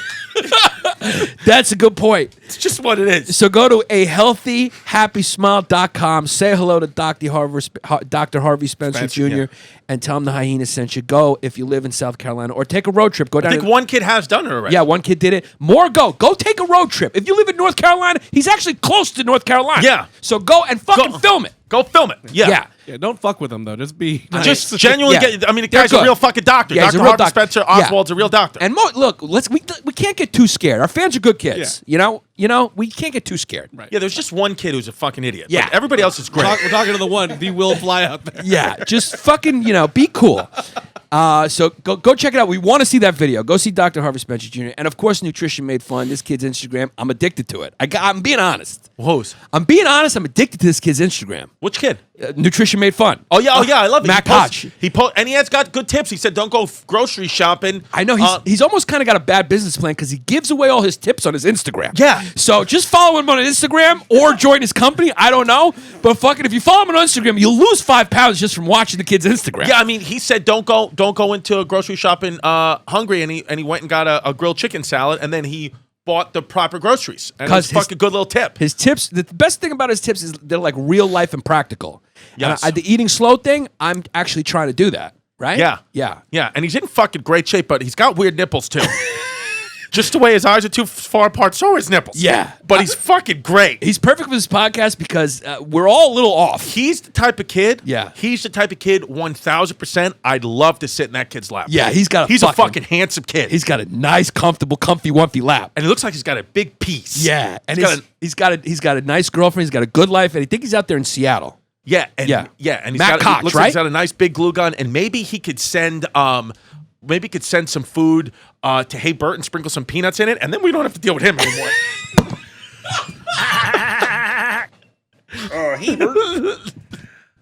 That's a good point. It's just what it is. So go to ahealthyhappysmile.com. Say hello to Dr. Harvey Spencer Jr. Yeah. and tell him the Hyenas sent you. Go if you live in South Carolina or take a road trip. Go I down. think one kid has done it already. Yeah, one kid did it. More go. Go take a road trip. If you live in North Carolina, he's actually close to North Carolina. Yeah. So go and fucking film it. Go film it. Yeah. Yeah, don't fuck with them though. Just be nice. Just genuinely Yeah. get. I mean, the They're guy's a good. real fucking doctor. Yeah, he's Dr. a real Harvey doctor. Spencer Yeah. Oswald's a real doctor. And look, we can't get too scared. Our fans are good kids. You know, we can't get too scared. Right. Yeah, there's just one kid who's a fucking idiot. Yeah. But everybody else is great. We're talking to the one, the will fly out there. Yeah, just fucking, be cool. So go check it out. We want to see that video. Go see Dr. Harvey Spencer Jr. And of course, Nutrition Made Fun. This kid's Instagram. I'm addicted to it. I'm being honest. Who's? I'm being honest. I'm addicted to this kid's Instagram. Which kid? Nutrition Made Fun. Oh yeah, I love it. Matt Koch. And he has got good tips. He said, "Don't go grocery shopping." I know he's almost kind of got a bad business plan because he gives away all his tips on his Instagram. Yeah. So just follow him on Instagram or join his company. I don't know, but fucking if you follow him on Instagram, you'll lose 5 pounds just from watching the kid's Instagram. Yeah, I mean, he said, "Don't go into a grocery shopping hungry," and he went and got a grilled chicken salad, and then he bought the proper groceries. And it was fucking good little tip. His tips, the best thing about his tips is they're like real life and practical. Yes. And the eating slow thing, I'm actually trying to do that. Right? Yeah. Yeah. Yeah, and he's in fucking great shape, but he's got weird nipples too. Just the way his eyes are too far apart, so are his nipples. Yeah. But he's fucking great. He's perfect for this podcast because we're all a little off. He's the type of kid. Yeah. He's the type of kid, 1,000%. I'd love to sit in that kid's lap. Yeah, he's got a fucking handsome kid. He's got a nice, comfortable, comfy, wumpy lap. And it looks like he's got a big piece. Yeah, and he's got a nice girlfriend. He's got a good life, and I think he's out there in Seattle. Yeah, and Yeah. and he's Matt got Cox, looks right? like he's got a nice big glue gun, and maybe he could send some food to Hey Bert and sprinkle some peanuts in it, and then we don't have to deal with him anymore. Hey Bert.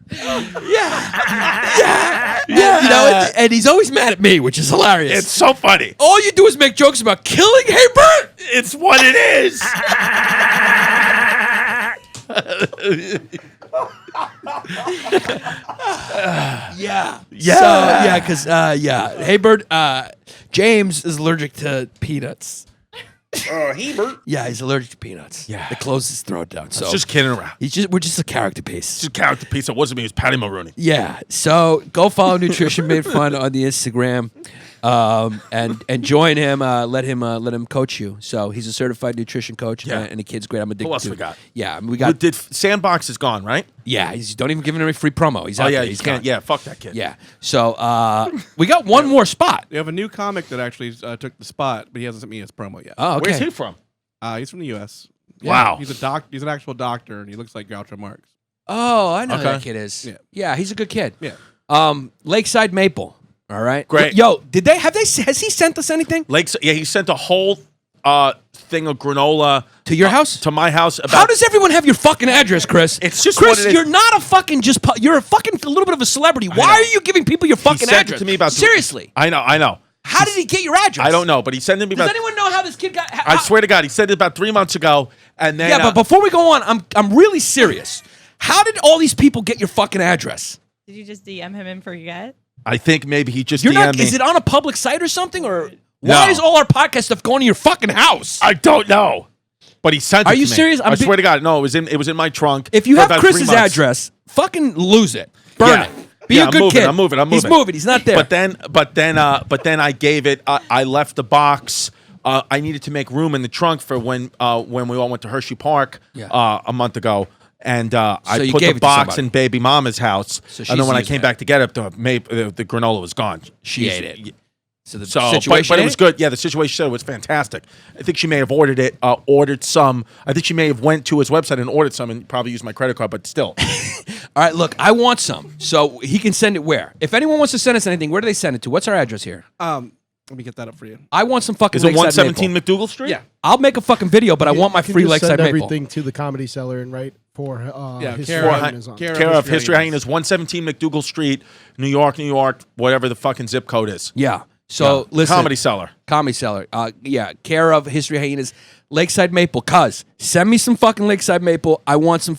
Yeah. You know, and he's always mad at me, which is hilarious. It's so funny. All you do is make jokes about killing Hey Bert. It's what it is. Yeah. So, because, Hey Bert, James is allergic to peanuts. Hey Bert. Yeah, he's allergic to peanuts. Yeah. It closes his throat down. So Just kidding around. we're just a character piece. It's a character piece. It wasn't me. It was Patty Mulrooney. Yeah. So go follow Nutrition Made Fun on the Instagram, and join him. Let him coach you. So he's a certified nutrition coach, Yeah. and the kid's great. I'm addicted. Who else to we it. got? Yeah, I mean, we got. Sandbox is gone, right? Yeah, don't even give him any free promo. He's out there. you He's can't. gone. Yeah, fuck that kid. Yeah. So we got one more spot. We have a new comic that actually took the spot, but he hasn't sent me his promo yet. Oh, okay. Where's he from? He's from the U.S. Wow. He's He's an actual doctor, and he looks like Groucho Marx. Oh, I know who Okay. that kid is. Yeah. Yeah, he's a good kid. Yeah. Lakeside Maple. All right. Great. Yo, has he sent us anything He sent a whole thing of granola to your house? to my house. About How does everyone have your fucking address, Chris? It's just Chris, what it is. you're not a fucking you're a fucking a little bit of a celebrity. Why know. are you giving people your he fucking sent address? it to me about Seriously. I know. How did he get your address? I don't know, but he sent it to me Does about. anyone know how this kid got? I swear to God, he said it about 3 months ago, and then Yeah, but before we go on, I'm really serious. How did all these people get your fucking address? Did you just DM him and forget? I think maybe he just You're DM'd not. me. Is it on a public site or something, or No. why is all our podcast stuff going to your fucking house? I don't know, but he sent it. Are to you me. serious? I swear to God, no. It was in my trunk. If you for have about 3 Chris's months. address, fucking lose it, burn Yeah. it. Be Yeah, a I'm good moving, kid. I'm moving. He's moving. He's not there. But then I gave it. I left the box. I needed to make room in the trunk for when we all went to Hershey Park a month ago. And I you put gave the it to box somebody. in baby mama's house. So And then she's when I using came it. back to get it, the granola was gone. She ate it. So the So, situation, but it was good. Yeah, the situation was fantastic. I think she may have ordered some. I think she may have went to his website and ordered some and probably used my credit card, but still. All right, look, I want some. So he can send it where? If anyone wants to send us anything, where do they send it to? What's our address here? Let me get that up for you. I want some fucking Is it Lakeside 117 Maple. McDougal Street? Yeah. I'll make a fucking video, but I want my You can free just Lakeside send Maple. everything to the Comedy Cellar and write for his care of- Hyenas on. care Care of History History Hyenas. Hyenas, 117 McDougal Street, New York, whatever the fucking zip code is. Yeah. So listen, Comedy Cellar. Comedy Cellar. Care of History Hyenas, Lakeside Maple. Cuz send me some fucking Lakeside Maple. I want some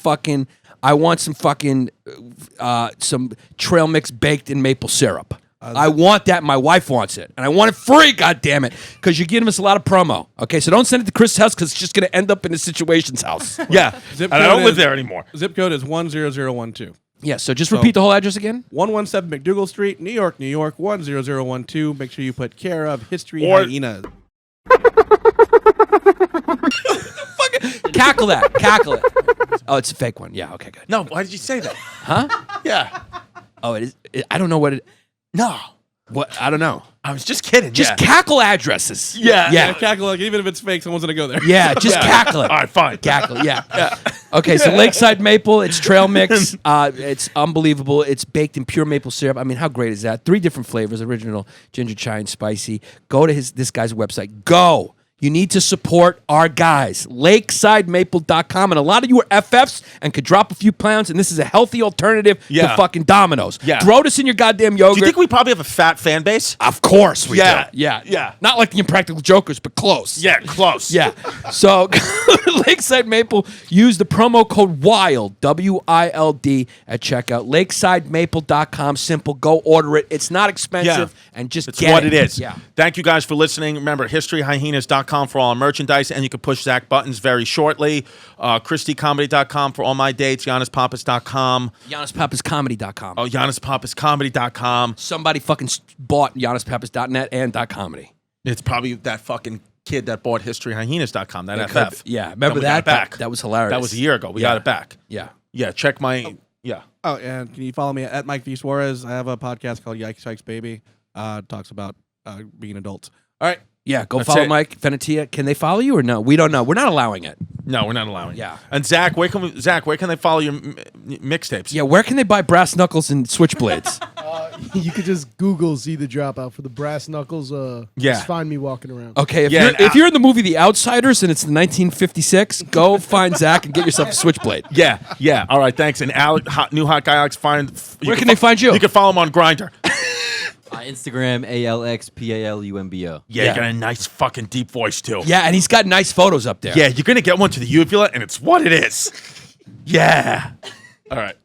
some trail mix baked in maple syrup. I want that. My wife wants it, and I want it free. God damn it, because you're giving us a lot of promo. Okay, so don't send it to Chris' house because it's just going to end up in the situation's house. Yeah. Zip And I code don't live is- there anymore. Zip code is 10012. Yeah. So just repeat the whole address again. 117 McDougal Street, New York, 10012. Make sure you put care of History Or- Hyenas. Cackle that. Cackle it. Oh, it's a fake one. Yeah. Okay. Good. No, why did you say that? Huh? Yeah. Oh, it is. I don't know what it. No. What? I don't know. I was just kidding. Just yeah. cackle addresses. Yeah. Yeah. Cackle, like, even if it's fake, someone's going to go there. Yeah, just cackle it. All right, fine. Cackle, yeah. Okay, so Lakeside Maple, it's trail mix. It's unbelievable. It's baked in pure maple syrup. I mean, how great is that? 3 different flavors: original, ginger chai, and spicy. Go to this guy's website. Go. You need to support our guys. LakesideMaple.com. And a lot of you are FFs and could drop a few pounds, and this is a healthy alternative to Yeah. fucking Domino's. Yeah. Throw this in your goddamn Do yogurt. you think we probably have a fat fan base? Of course we Yeah. do. Yeah. Yeah. Not like the Impractical Jokers, but close. Yeah, close. Yeah. So Lakeside Maple, use the promo code WILD, WILD at checkout. LakesideMaple.com. Simple. Go order it. It's not expensive. And just It's get what it is. Yeah. Thank you guys for listening. Remember, historyhyenas.com for all our merchandise, and you can push Zach buttons very shortly. ChristyComedy.com for all my dates. YannisPappas.com. YannisPappasComedy.com. Oh, YannisPappasComedy.com. Somebody fucking bought YannisPappas.net and .comedy. It's probably that fucking kid that bought historyhyenas.com, that FF. Yeah. Then Remember we got that? it back. That was hilarious. That was a year ago. We Yeah. got it back. Yeah. Yeah, check my... Yeah. Oh, and can you follow me at Mike V. Suarez? I have a podcast called Yikes Yikes Baby. Talks about being adults. All right. Yeah, go That's follow it. Mike Venetia. Can they follow you or no? We don't know. We're not allowing it. No, we're not allowing. Yeah. And Zach, where can they follow your mixtapes? Yeah, where can they buy brass knuckles and switchblades? You could just Google "See the Dropout" for the brass knuckles. Yeah. Just find me walking around. Okay, Yeah, if you're in the movie The Outsiders and it's 1956, go find Zach and get yourself a switchblade. Yeah. All right, thanks. And new hot guy Alex, Where can they find you? You can follow him on Grindr. Instagram ALXPALUMBO. Yeah, you got a nice fucking deep voice too. Yeah, and he's got nice photos up there. Yeah, you're gonna get one to the uvula, and it's what it is. Yeah. All right.